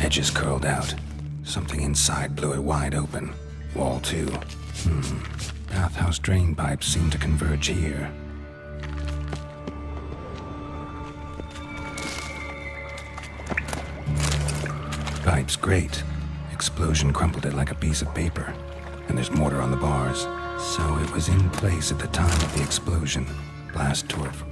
Edges curled out. Something inside blew it wide open. Wall too. Bathhouse drain pipes seem to converge here. Pipes great. Explosion crumpled it like a piece of paper. And there's mortar on the bars. So it was in place at the time of the explosion. Blast torf.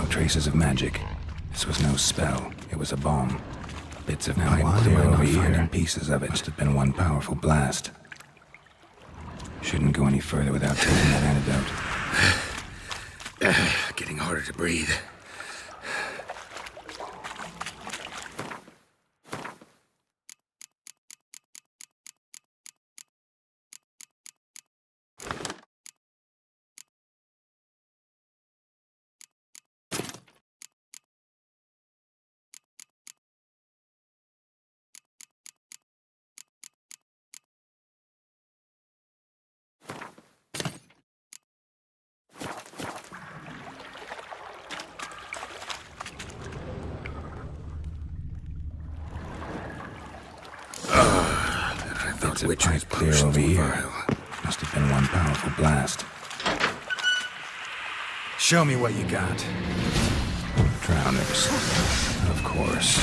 Traces of magic. This was no spell. It was a bomb. Bits of pipe clear over here, and pieces of it. Must have been one powerful blast. Shouldn't go any further without taking that antidote. Getting harder to breathe. Which is clear over here. Must have been one powerful blast. Show me what you got. Drowners. Of course.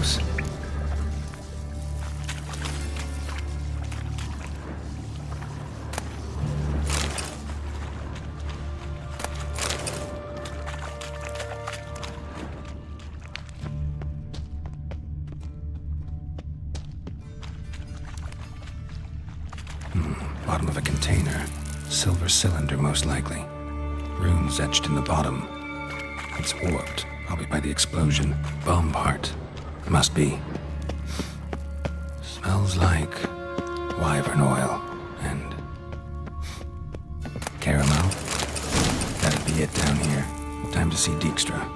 close. Bottom of a container. Silver cylinder, most likely. Runes etched in the bottom. It's warped, probably by the explosion. Bomb part. Must be. Smells like wyvern oil and caramel. That'd be it down here. Time to see Dijkstra.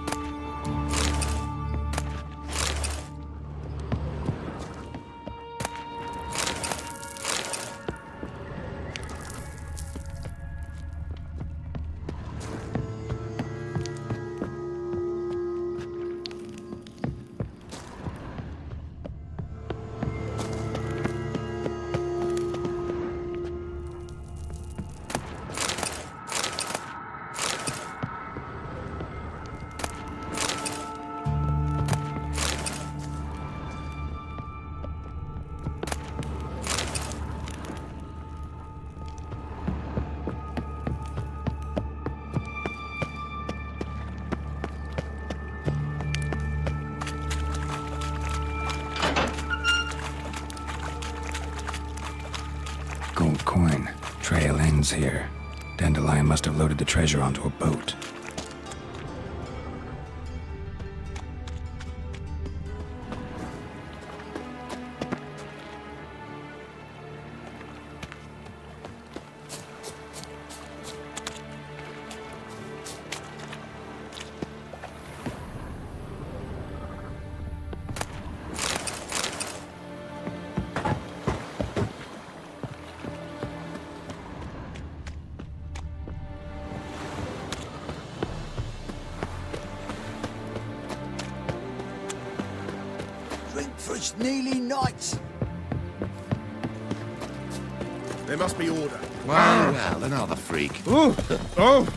Gold coin. Trail ends here. Dandelion must have loaded the treasure onto a boat. For it's nearly night. There must be order. Well, another freak. Oh! Oh!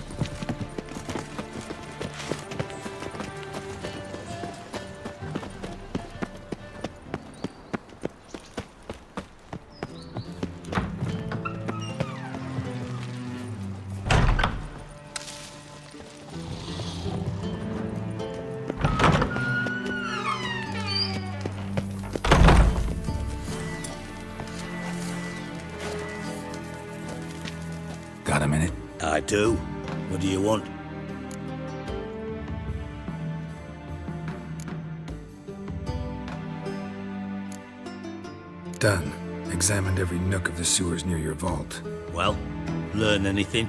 Got a minute? I do. What do you want? Done. Examined every nook of the sewers near your vault. Well, learn anything?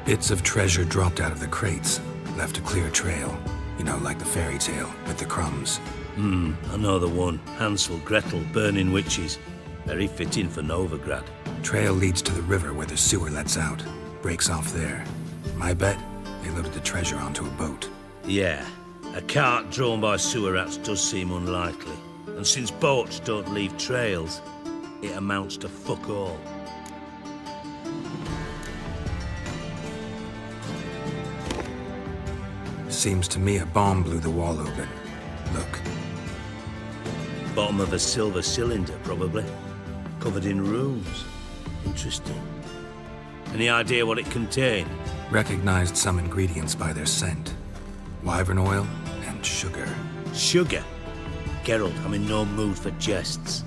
Bits of treasure dropped out of the crates, left a clear trail. You know, like the fairy tale, with the crumbs. I know the one. Hansel, Gretel, burning witches. Very fitting for Novigrad. Trail leads to the river where the sewer lets out. Breaks off there. My bet, they loaded the treasure onto a boat. Yeah, a cart drawn by sewer rats does seem unlikely. And since boats don't leave trails, it amounts to fuck all. Seems to me a bomb blew the wall open. Look. Bottom of a silver cylinder, probably. Covered in runes. Interesting. Any idea what it contained? Recognized some ingredients by their scent. Wyvern oil and sugar. Sugar? Geralt, I'm in no mood for jests.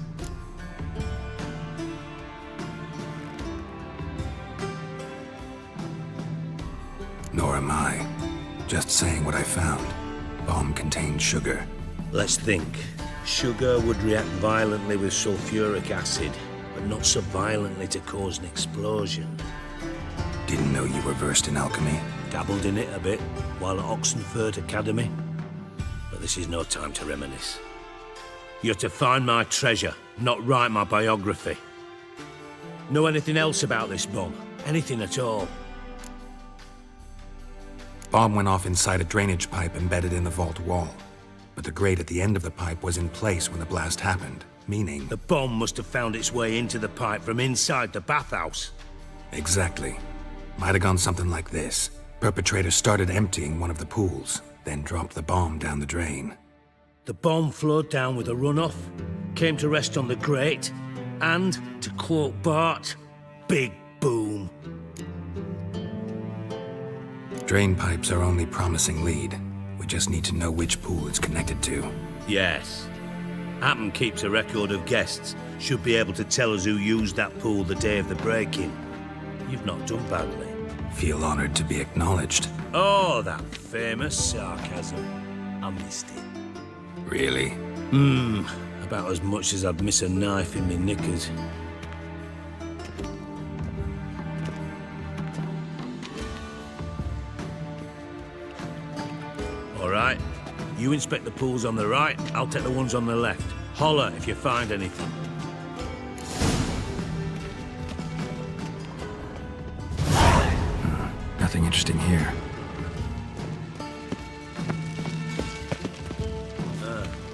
Nor am I. Just saying what I found. Bomb contained sugar. Let's think. Sugar would react violently with sulfuric acid, but not so violently to cause an explosion. Didn't know you were versed in alchemy. Dabbled in it a bit while at Oxenford Academy. But this is no time to reminisce. You're to find my treasure, not write my biography. Know anything else about this bomb? Anything at all? Bomb went off inside a drainage pipe embedded in the vault wall. but the grate at the end of the pipe was in place when the blast happened, meaning... The bomb must have found its way into the pipe from inside the bathhouse. Exactly. Might have gone something like this. Perpetrator started emptying one of the pools, then dropped the bomb down the drain. The bomb flowed down with a runoff, came to rest on the grate, and, to quote Bart, big boom. Drain pipes are only promising lead. We just need to know which pool it's connected to. Yes. Happen keeps a record of guests. Should be able to tell us who used that pool the day of the break-in. You've not done badly. Feel honored to be acknowledged. Oh, that famous sarcasm. I missed it. Really? About as much as I'd miss a knife in me knickers. All right. You inspect the pools on the right, I'll take the ones on the left. Holler if you find anything. Nothing interesting here.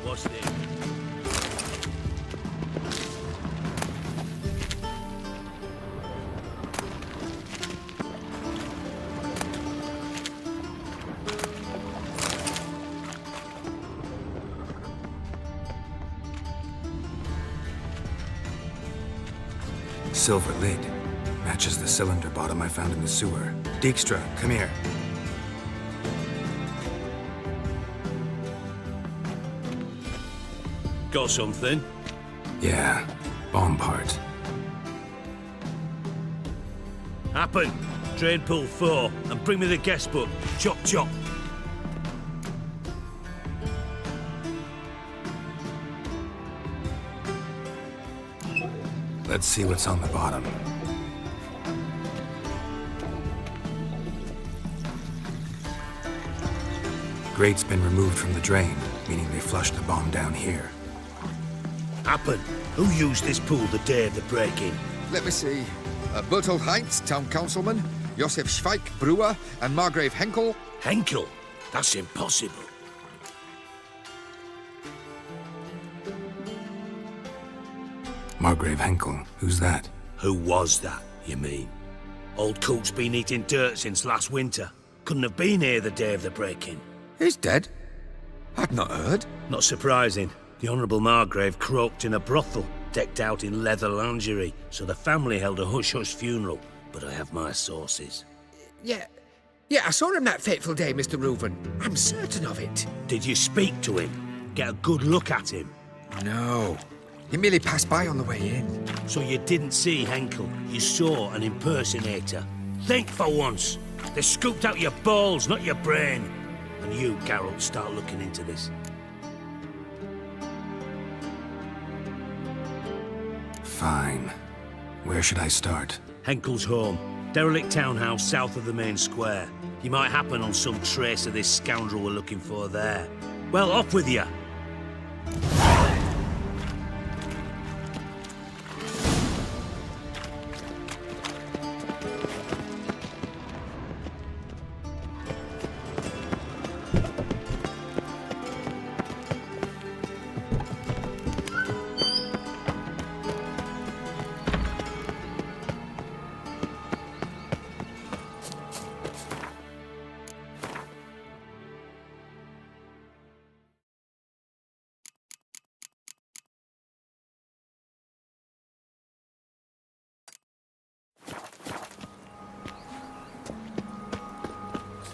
What's this? Silver lid. Matches the cylinder bottom I found in the sewer. Dijkstra, come here. Got something? Yeah, bomb part. Happen. Drain pool 4, and bring me the guest book. Chop chop. Let's see what's on the bottom. Grate's been removed from the drain, meaning they flushed the bomb down here. Happen. Who used this pool the day of the break-in? Let me see. Bertold Heinz, town councilman, Josef Schweik, brewer, and Margrave Henkel. Henkel? That's impossible. Margrave Henkel, who's that? Who was that, you mean? Old Coot's been eating dirt since last winter. Couldn't have been here the day of the break-in. He's dead? I'd not heard. Not surprising. The Honourable Margrave croaked in a brothel, decked out in leather lingerie, so the family held a hush-hush funeral. But I have my sources. Yeah, I saw him that fateful day, Mr. Reuven. I'm certain of it. Did you speak to him? Get a good look at him? No. He merely passed by on the way in. So you didn't see Henkel, you saw an impersonator. Think for once. They scooped out your balls, not your brain. And you, Geralt, start looking into this. Fine. Where should I start? Henkel's home. Derelict townhouse south of the main square. You might happen on some trace of this scoundrel we're looking for there. Well, off with you.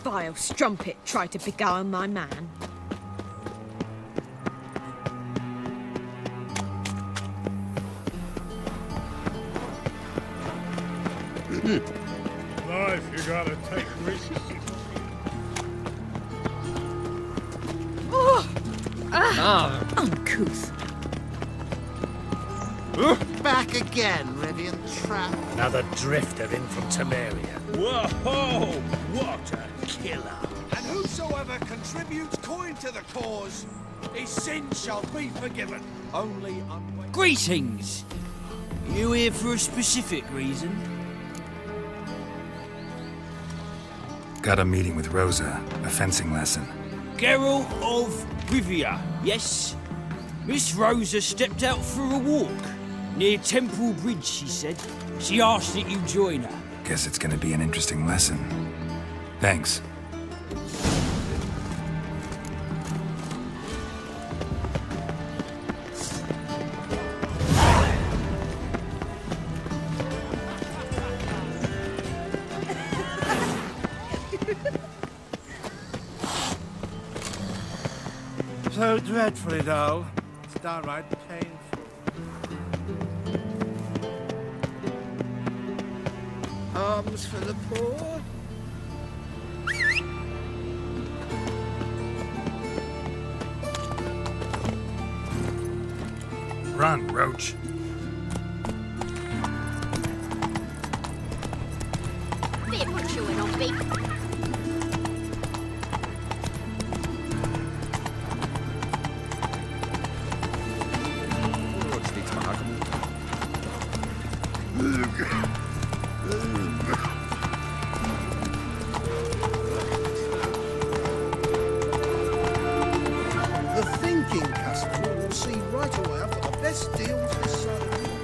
Vile strumpet tried to beguile my man. Life, you gotta take risks. Uncouth. Back again, Rivian trap. Another drifter in from Temeria. Whoa! What a killer! And whosoever contributes coin to the cause, his sins shall be forgiven. Only unwavering. Greetings! You here for a specific reason? Got a meeting with Rosa, a fencing lesson. Geralt of Rivia, yes? Miss Rosa stepped out for a walk. Near Temple Bridge, she said. She asked that you join her. Guess it's gonna be an interesting lesson. Thanks. So dreadfully dull. It's downright painful. Alms for the poor? Run, Roach. Bit of chewing on me. The thinking customer will see right away I've got the best deals this side of the world.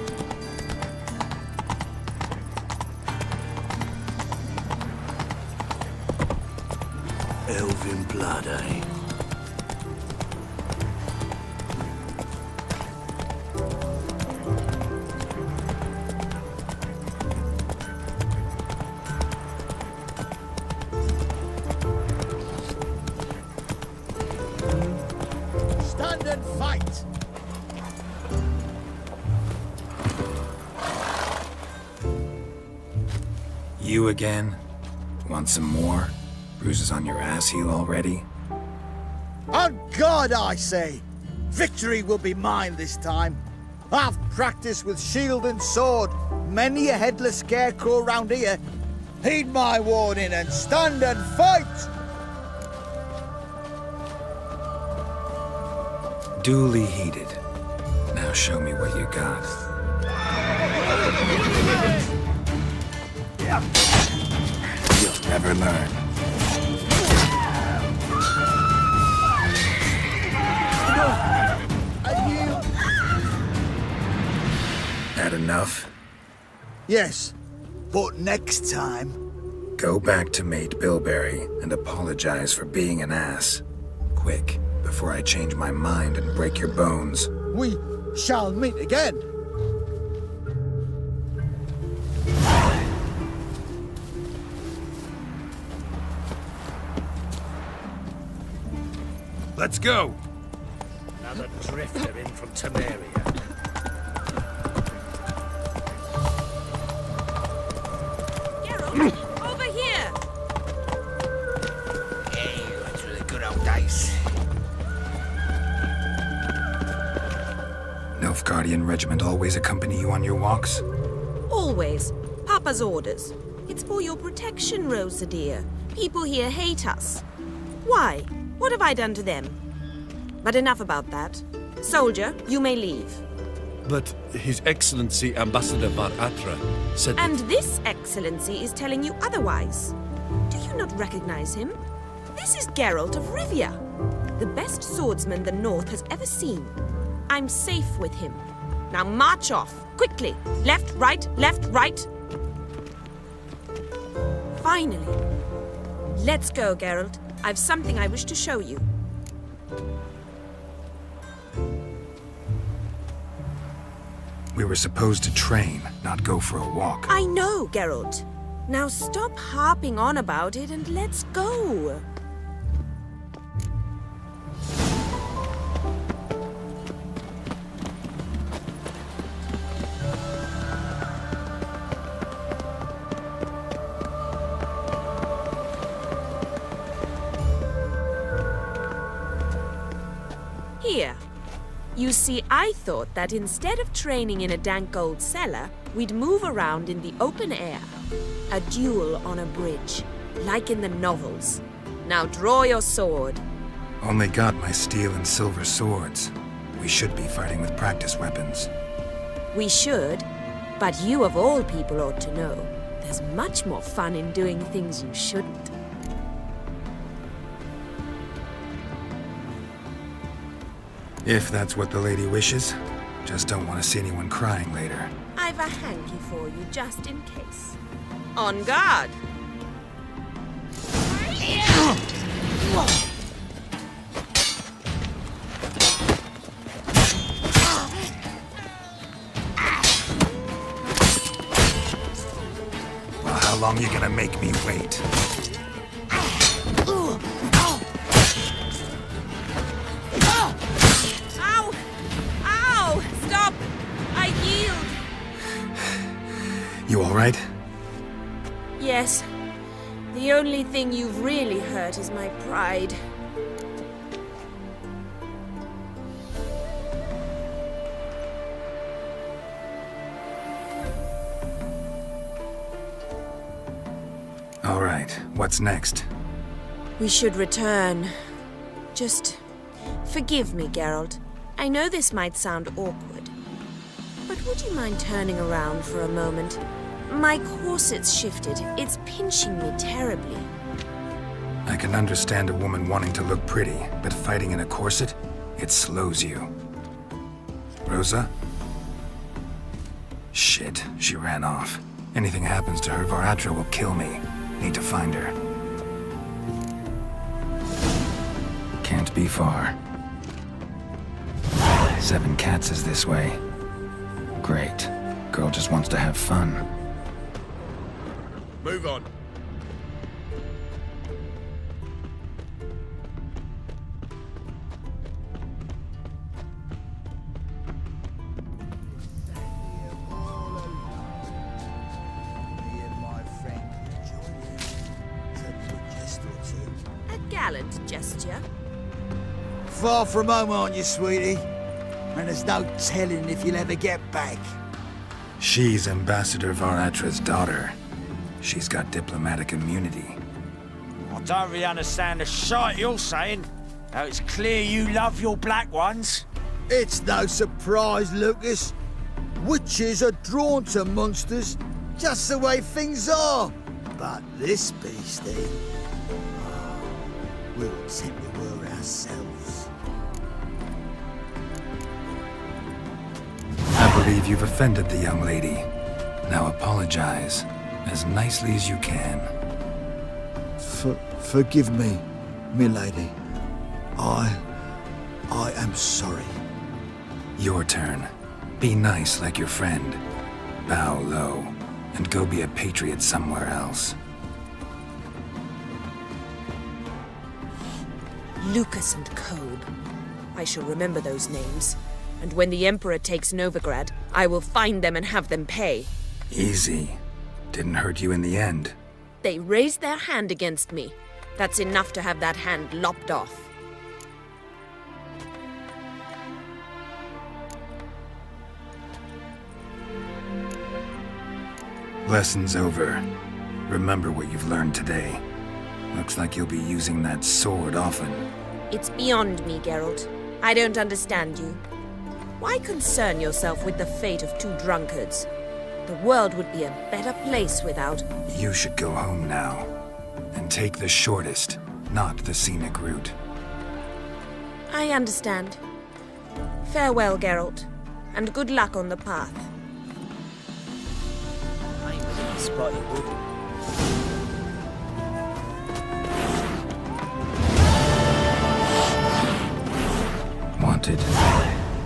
Elven blood, eh? Stand and fight! You again? Want some more? Bruises on your ass heel already? On God, I say! Victory will be mine this time. I've practiced with shield and sword. Many a headless scarecrow round here. Heed my warning and stand and fight! Duly heeded. Now show me what you got. You'll never learn. Had enough? Yes, but next time... Go back to Mate Bilberry and apologize for being an ass. Quick, before I change my mind and break your bones. we shall meet again. Let's go! Another drifter in from Temeria. Geralt, over here! Hey, that's really good old dice. Nilfgaardian regiment always accompany you on your walks? Always. Papa's orders. It's for your protection, Rosa dear. People here hate us. Why? What have I done to them? But enough about that. Soldier, you may leave. But His Excellency Ambassador Var Atra said that... And this excellency is telling you otherwise. Do you not recognize him? This is Geralt of Rivia, the best swordsman the North has ever seen. I'm safe with him. Now march off, quickly. Left, right, right. Finally. Let's go, Geralt. I've something I wish to show you. We were supposed to train, not go for a walk. I know, Geralt. Now stop harping on about it and let's go. Here. You see, I thought that instead of training in a dank old cellar, we'd move around in the open air. A duel on a bridge, like in the novels. Now draw your sword. Only got my steel and silver swords. We should be fighting with practice weapons. We should, but you of all people ought to know. There's much more fun in doing things you shouldn't. If that's what the lady wishes. Just don't want to see anyone crying later. I've a hanky for you, just in case. On guard! Well, how long are you gonna make me wait? Ow! Ow! Stop! I yield! You alright? Yes. The only thing you've really hurt is my pride. Alright, what's next? We should return. Just forgive me, Geralt. I know this might sound awkward, but would you mind turning around for a moment? My corset's shifted. It's pinching me terribly. I can understand a woman wanting to look pretty, but fighting in a corset, it slows you. Rosa? Shit, she ran off. Anything happens to her, Varatra will kill me. Need to find her. Can't be far. 7 Cats is this way. Great. Girl just wants to have fun. Move on. A gallant gesture. Far from home, aren't you, sweetie? And there's no telling if you'll ever get back. She's Ambassador Varatra's daughter. She's got diplomatic immunity. I don't really understand the shite you're saying. Now it's clear you love your black ones. It's no surprise, Lucas. Witches are drawn to monsters, just the way things are. But this beastie, we'll take the world ourselves. I believe you've offended the young lady. Now apologize, as nicely as you can. Forgive me, milady. I am sorry. Your turn. Be nice like your friend. Bow low, and go be a patriot somewhere else. Lucas and Kobe. I shall remember those names. And when the Emperor takes Novigrad, I will find them and have them pay. Easy. Didn't hurt you in the end. They raised their hand against me. That's enough to have that hand lopped off. Lesson's over. Remember what you've learned today. Looks like you'll be using that sword often. It's beyond me, Geralt. I don't understand you. Why concern yourself with the fate of 2 drunkards? The world would be a better place without... You should go home now. And take the shortest, not the scenic route. I understand. Farewell, Geralt. And good luck on the path. I ain't really spotted you. Wanted.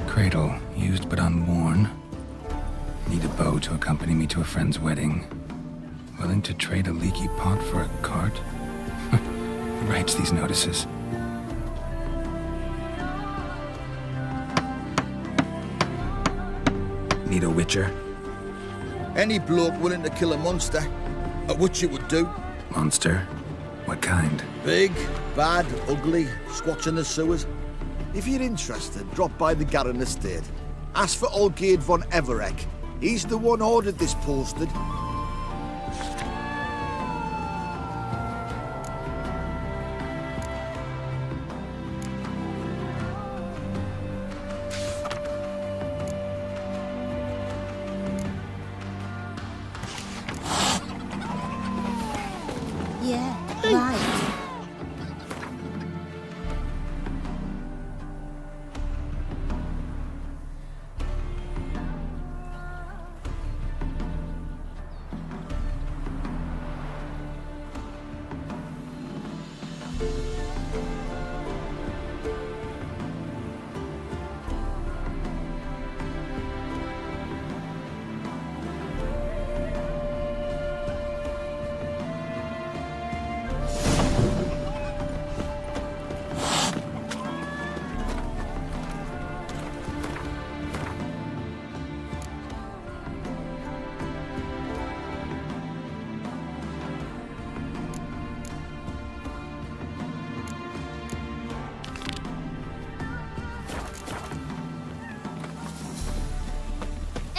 Cradle, used but unworn. Need a bow to accompany me to a friend's wedding. Willing to trade a leaky pot for a cart? Who writes these notices? Need a witcher? Any bloke willing to kill a monster, a witcher would do. Monster? What kind? Big, bad, ugly, squats in the sewers. If you're interested, drop by the Garen estate. Ask for Olgierd von Everek. He's the one ordered this posted. Yeah, right.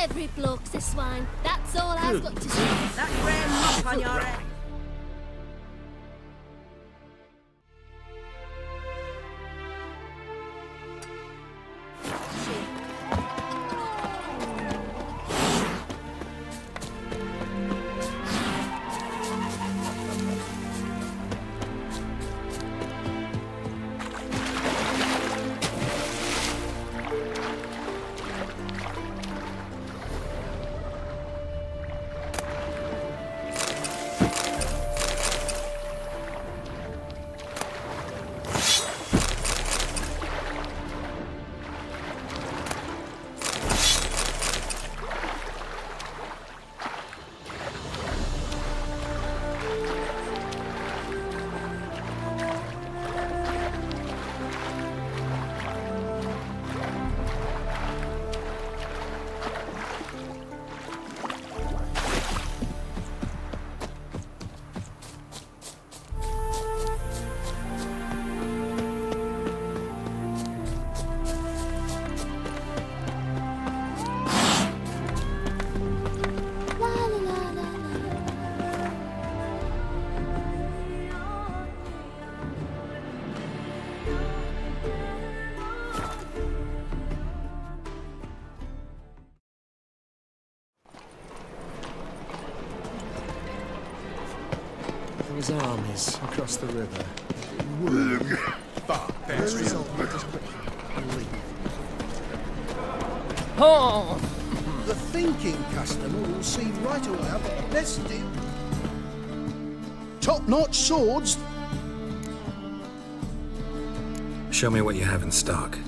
Every bloke's a swine. That's all I've got to say. That grey mop on your head. There was armies across the river. Oh! The thinking customer will see right away I've got the best deal. Top-notch swords. Show me what you have in stock.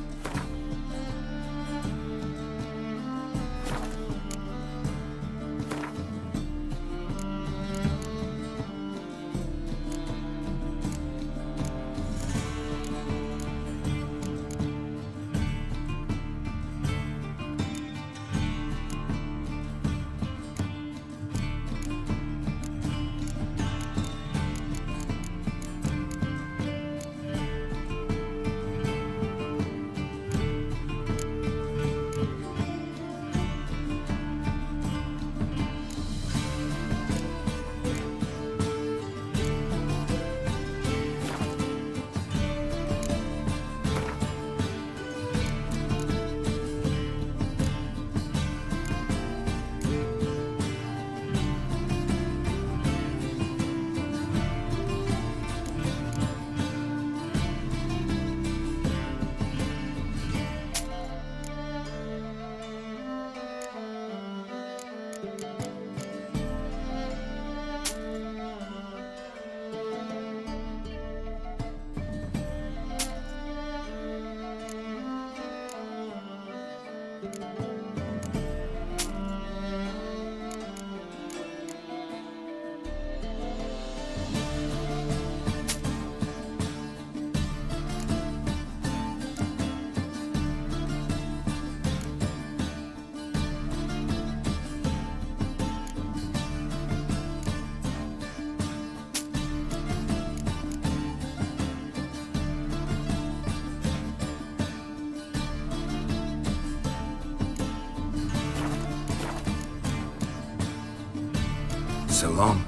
So long.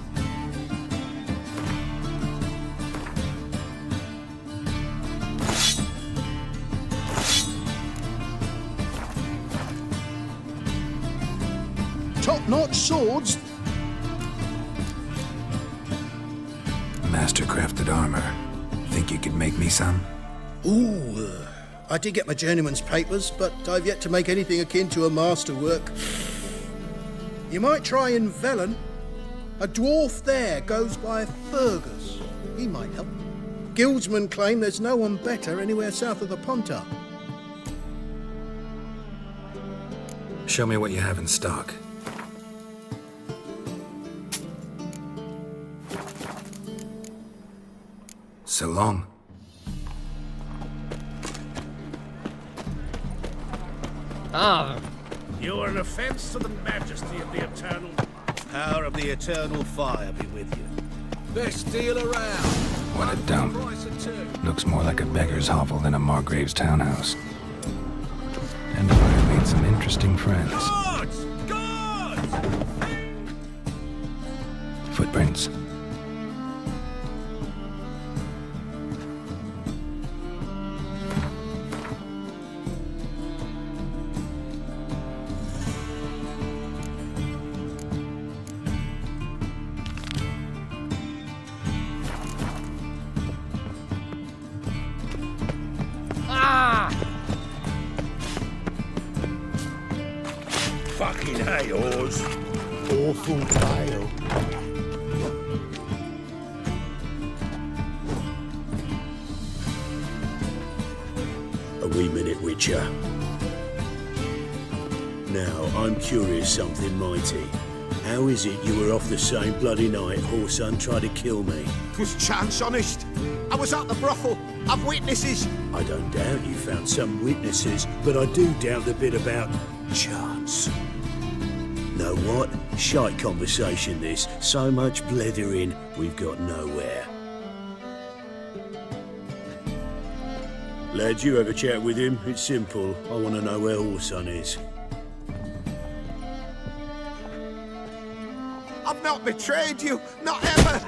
Top-notch swords. Master-crafted armor. Think you could make me some? Ooh, I did get my journeyman's papers, but I've yet to make anything akin to a masterwork. You might try in Velen. A dwarf there goes by Fergus. He might help. Guildsmen claim there's no one better anywhere south of the Pontar. Show me what you have in stock. So long. Ah. You are an offense to the majesty of the eternal... Power of the eternal fire be with you. Best deal around. What a dump. Looks more like a beggar's hovel than a Margrave's townhouse. And I made some interesting friends. Guards! Footprints. Fucking hey, Oz. Awful tale. A wee minute, Witcher. Now, I'm curious something mighty. How is it you were off the same bloody night Whoreson tried to kill me? 'Twas chance, honest. I was at the brothel. I've witnesses. I don't doubt you found some witnesses, but I do doubt the bit about chance. Know what? Shite conversation this. So much blethering, we've got nowhere. Lads, you have a chat with him. It's simple. I want to know where Whoreson is. I've not betrayed you. Not ever.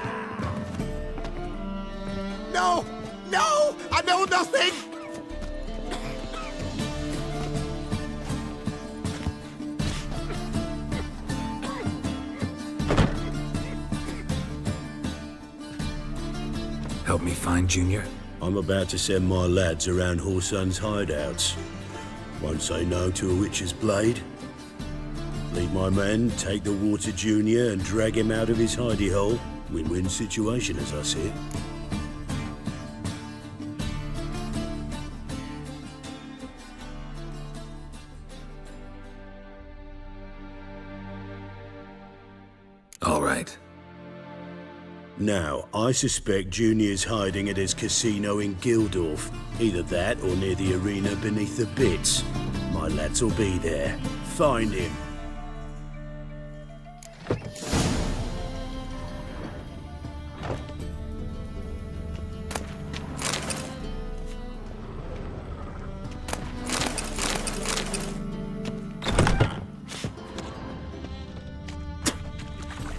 No! No! I know nothing! Help me find Junior? I'm about to send my lads around Whoreson's hideouts. Won't say no to a witch's blade. Lead my men, take the water Junior and drag him out of his hidey hole. Win-win situation as I see it. All right. Now, I suspect Junior's hiding at his casino in Gildorf. Either that or near the arena beneath the bits. My lads will be there. Find him.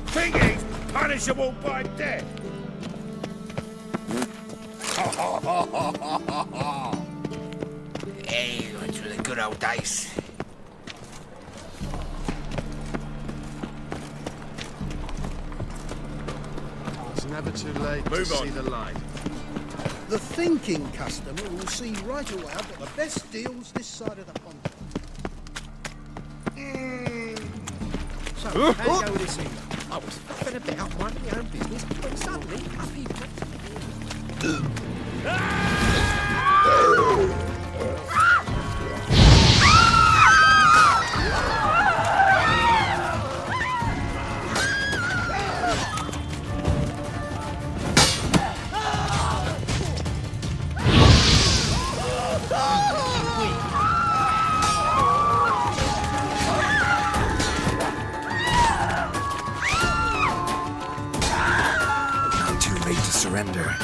Think he's punishable by death? Hey, went through the good old days. It's never too late to see the light. The thinking customer will see right away I've got the best deals this side of the pond. So, how go this evening? I was fucking about minding my own business when suddenly up he popped. Not too late to surrender.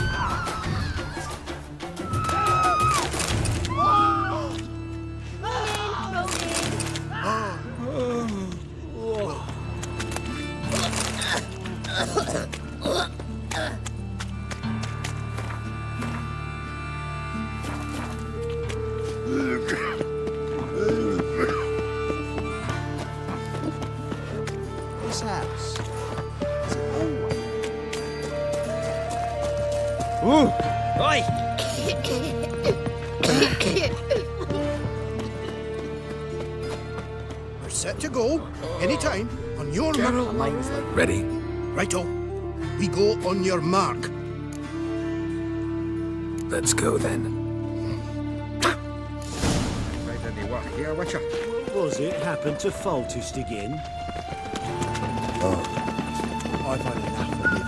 This house. Ooh! Oi! We're set to go. Anytime. On your mark. Ready? Righto. We go on your mark. Let's go then. Made any work here, Witcher? Was it happened to Faltist again? I've had enough of living.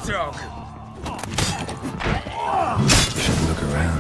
dog! Should look around.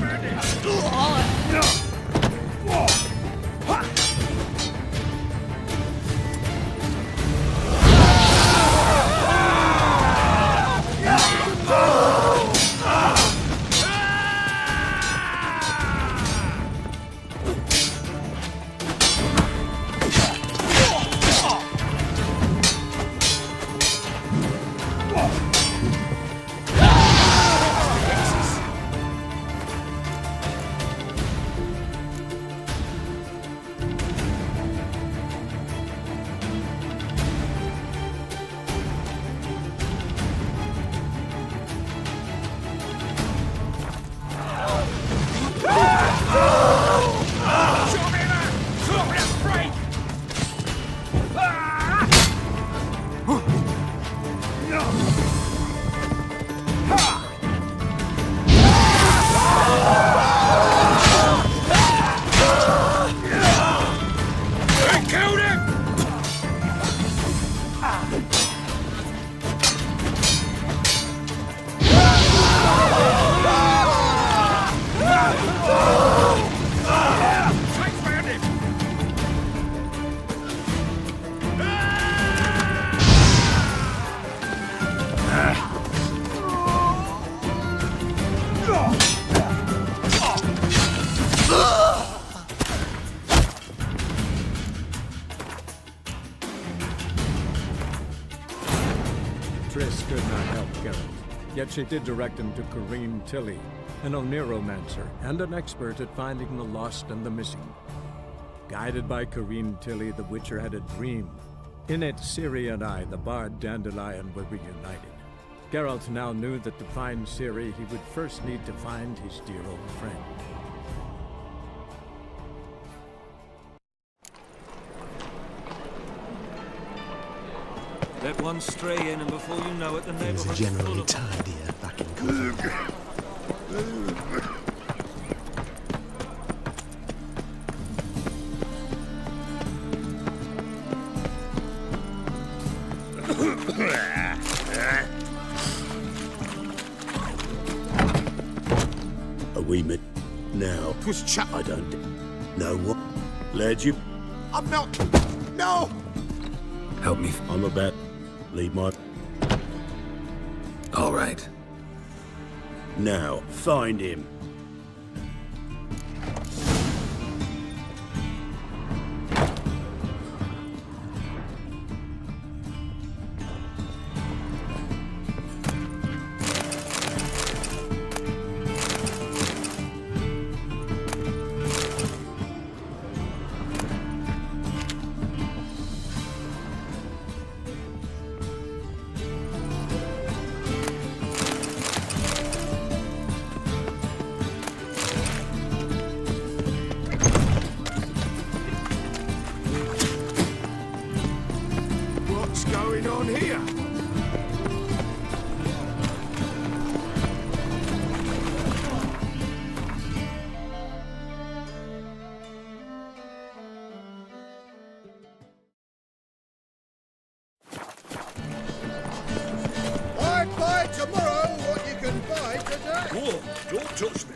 Triss could not help Geralt, yet she did direct him to Kareem Tilly, an Oniromancer and an expert at finding the lost and the missing. Guided by Kareem Tilly, the Witcher had a dream. In it, Ciri and I, the bard Dandelion, were reunited. Geralt now knew that to find Ciri, he would first need to find his dear old friend. Let one stray in, and before you know it, the neighborhood's full of... Things are generally tidier back in Copenhagen. Are we met now? Twas chat. I don't know what led you. I'm not. No! Help me. I'm about to leave my... All right. Now, find him. What's going on here? I'd buy tomorrow what you can buy today. Whoa, don't touch me.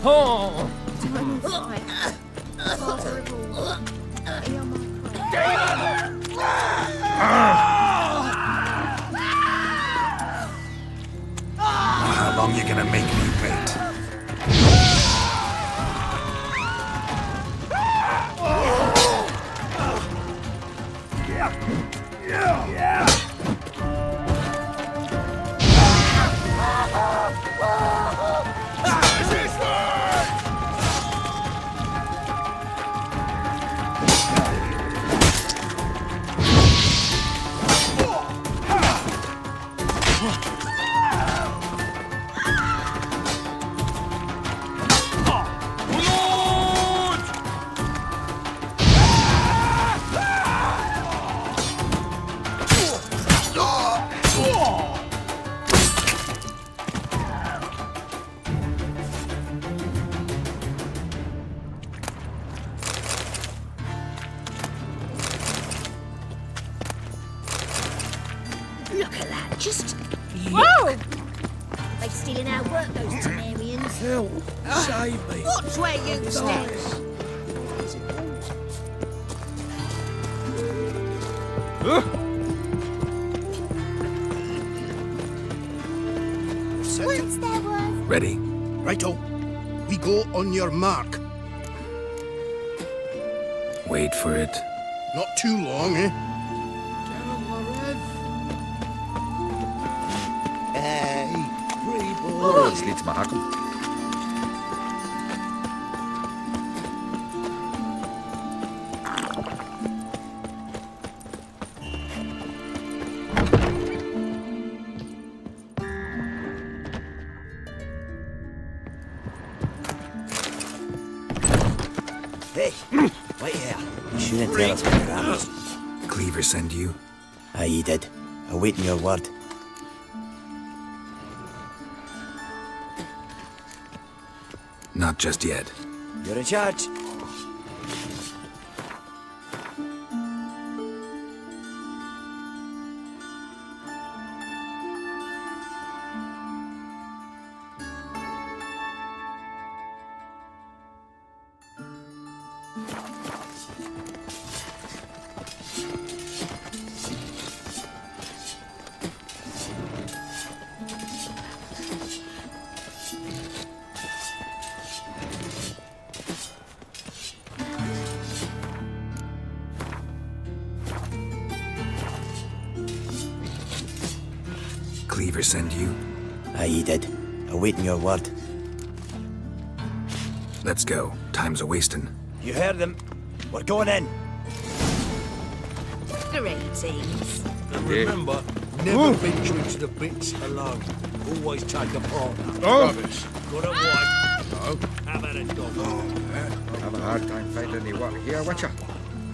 Oh! How long you gonna make me wait? at that. Just... Whoa! They stealing our work, those Temerians. Help! Save me! Watch where you step! What's there was? Ready? Righto. We go on your mark. Wait for it. Not too long, eh? Hey, free Oh, das liegt mal haken. Hey, wait here. You shouldn't tell us what you're at. Cleaver send you? Aye, he did. Awaiting your word. Not just yet. You're in charge. Cleaver send you? Aye, he did. Awaiting your word. Let's go. Time's a-wasting. You heard them. We're going in. Greetings. And remember, never venture into the bits alone. Always take a partner. Rubbish. Got a wife? No. How about a dog? Have a hard time finding any work here, watcha.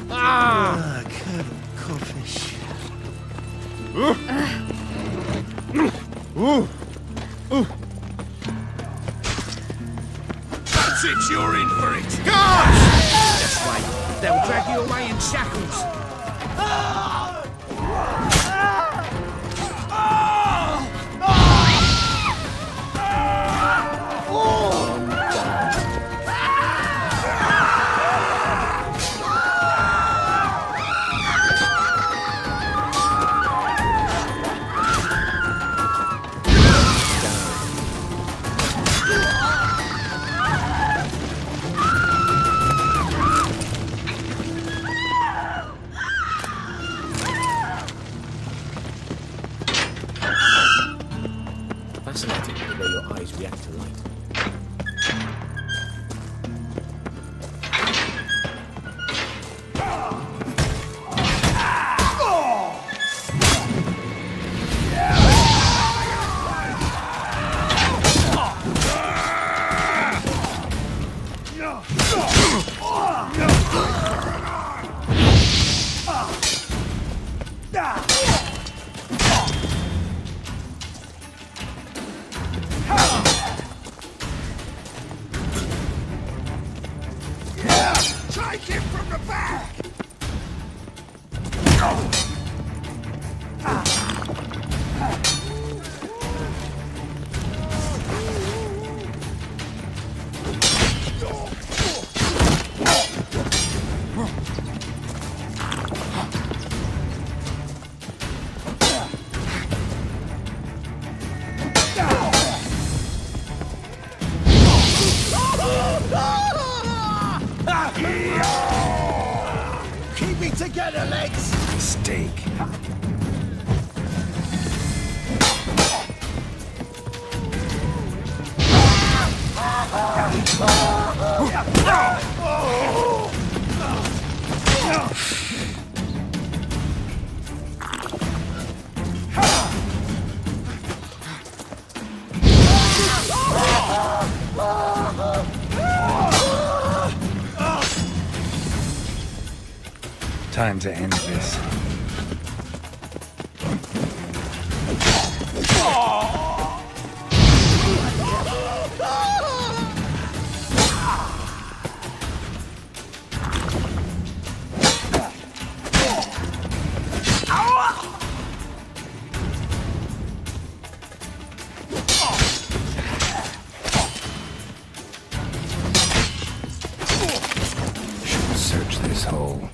Colonel Codfish. That's it, you're in for it. Guards! This way. They'll drag you away in shackles. Fascinating the way your eyes react to light. Take him from the back! Keep me together, legs! Mistake. Time to end this. this hole.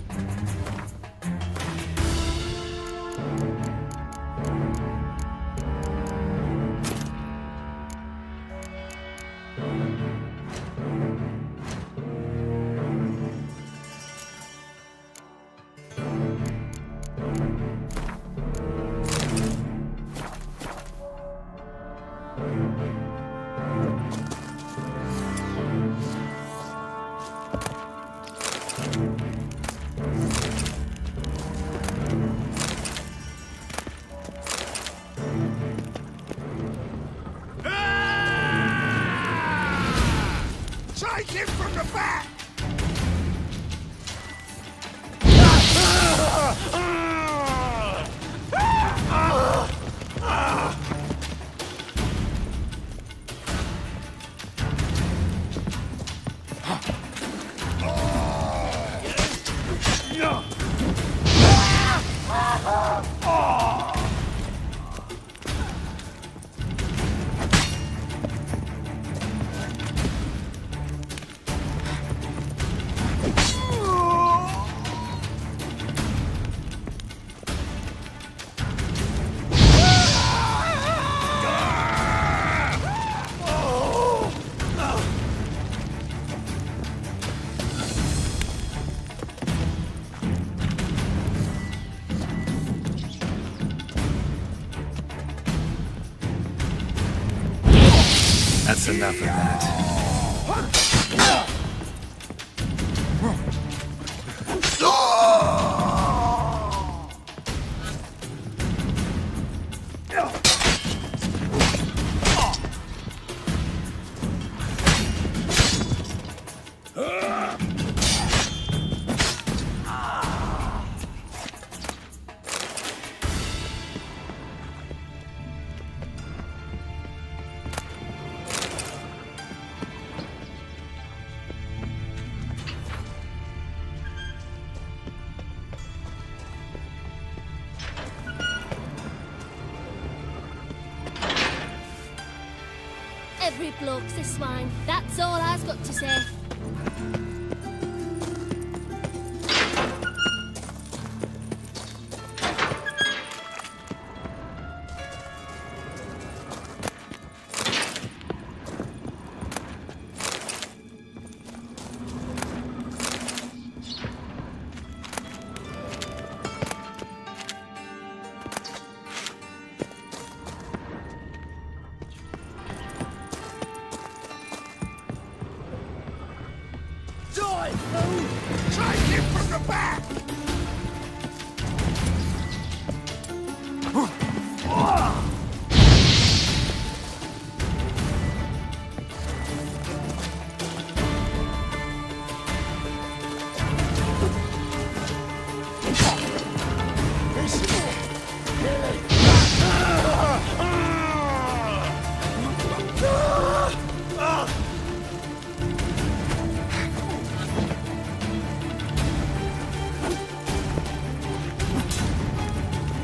Take him from the back! That's enough of that. Every bloke's a swine. That's all I've got to say. Take him from the back!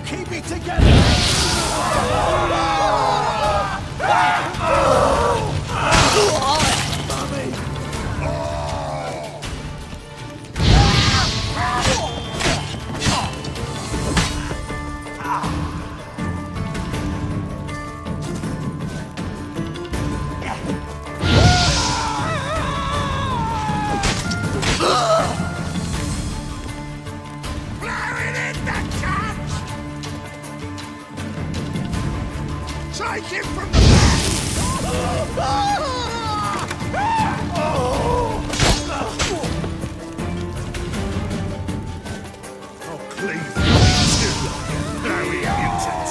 Keep it together! Take him from the back! I'll cleave you like a very mutant.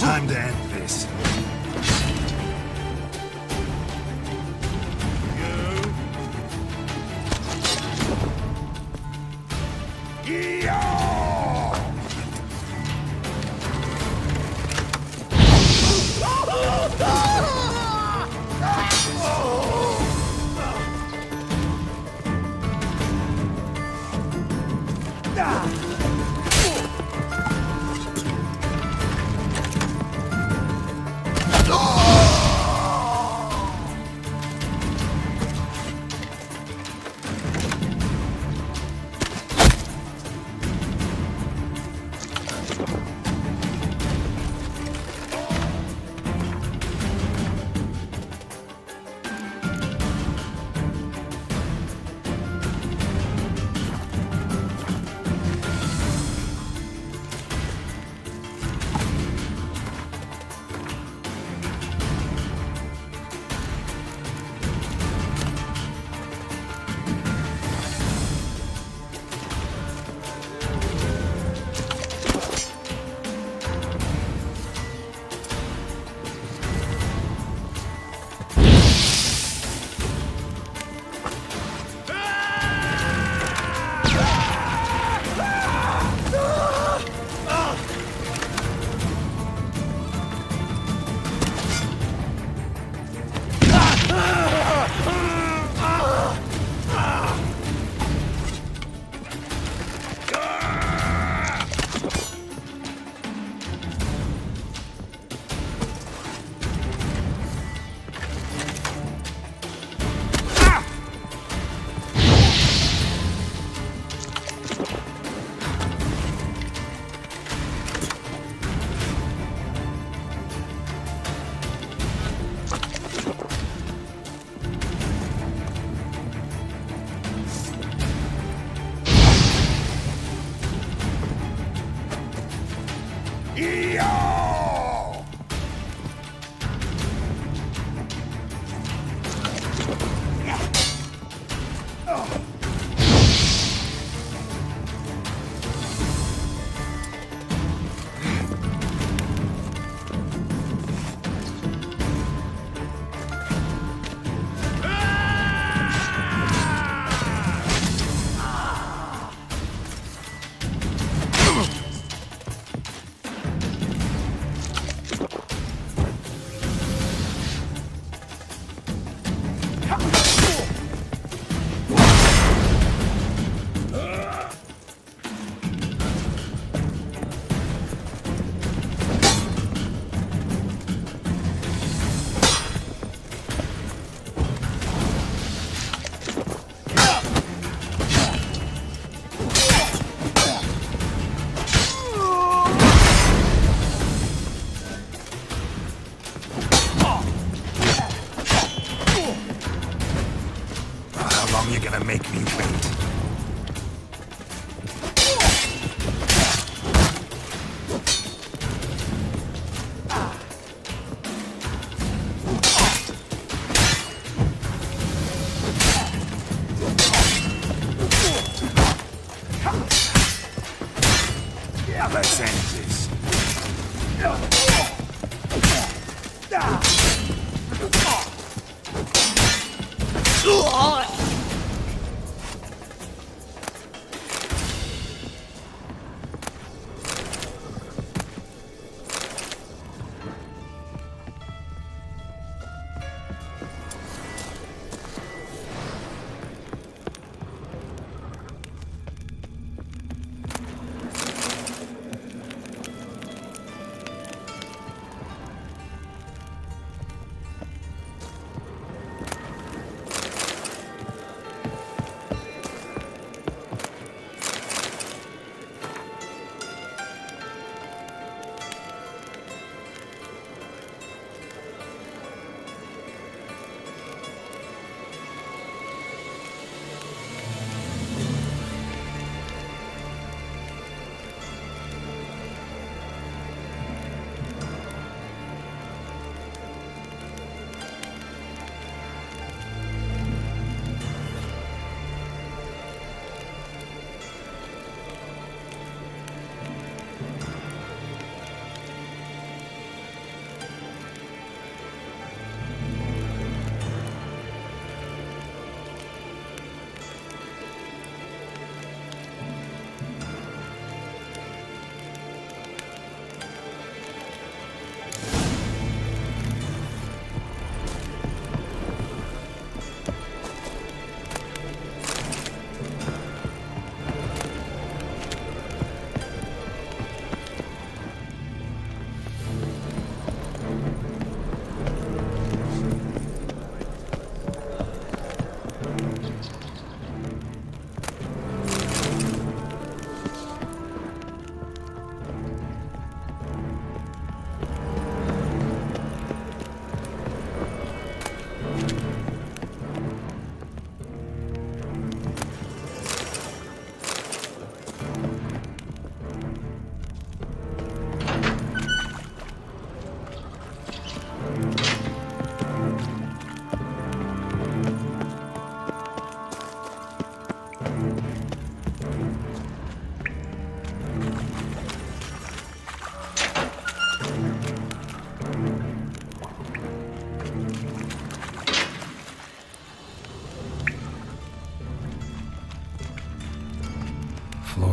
Time to end this. Let's end this.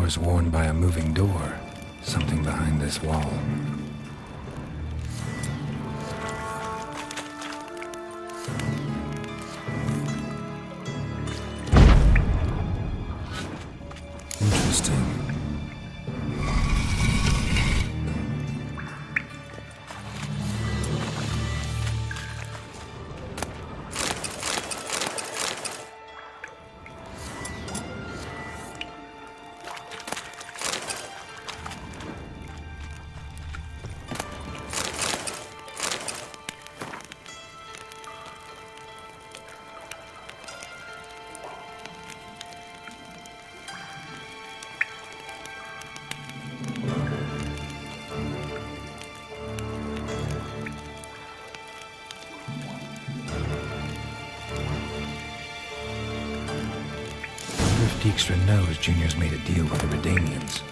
was worn by a moving door. Something behind this wall. Interesting. Dijkstra knows Junior's made a deal with the Redanians.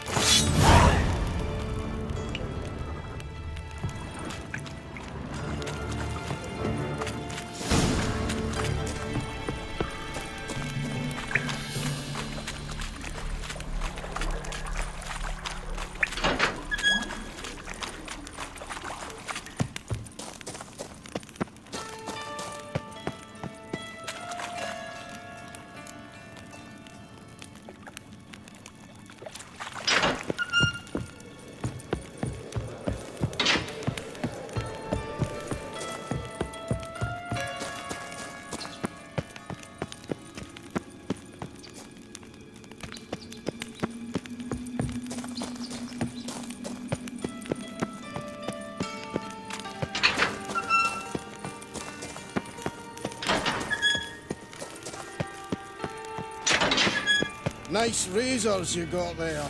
Nice razors you got there.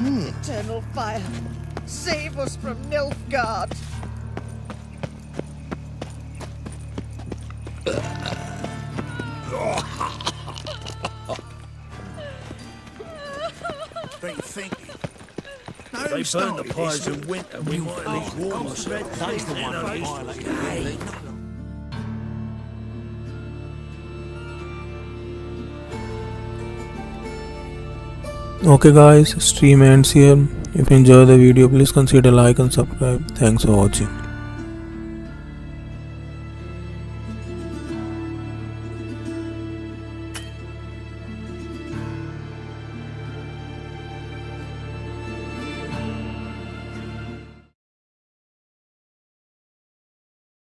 Eternal fire, save us from Nilfgaard. Been thinking. If they burn the pyres in winter, we might at least warm ourselves. That's the one I violated. Okay guys, stream ends here. If you enjoy the video, please consider like and subscribe. Thanks for watching.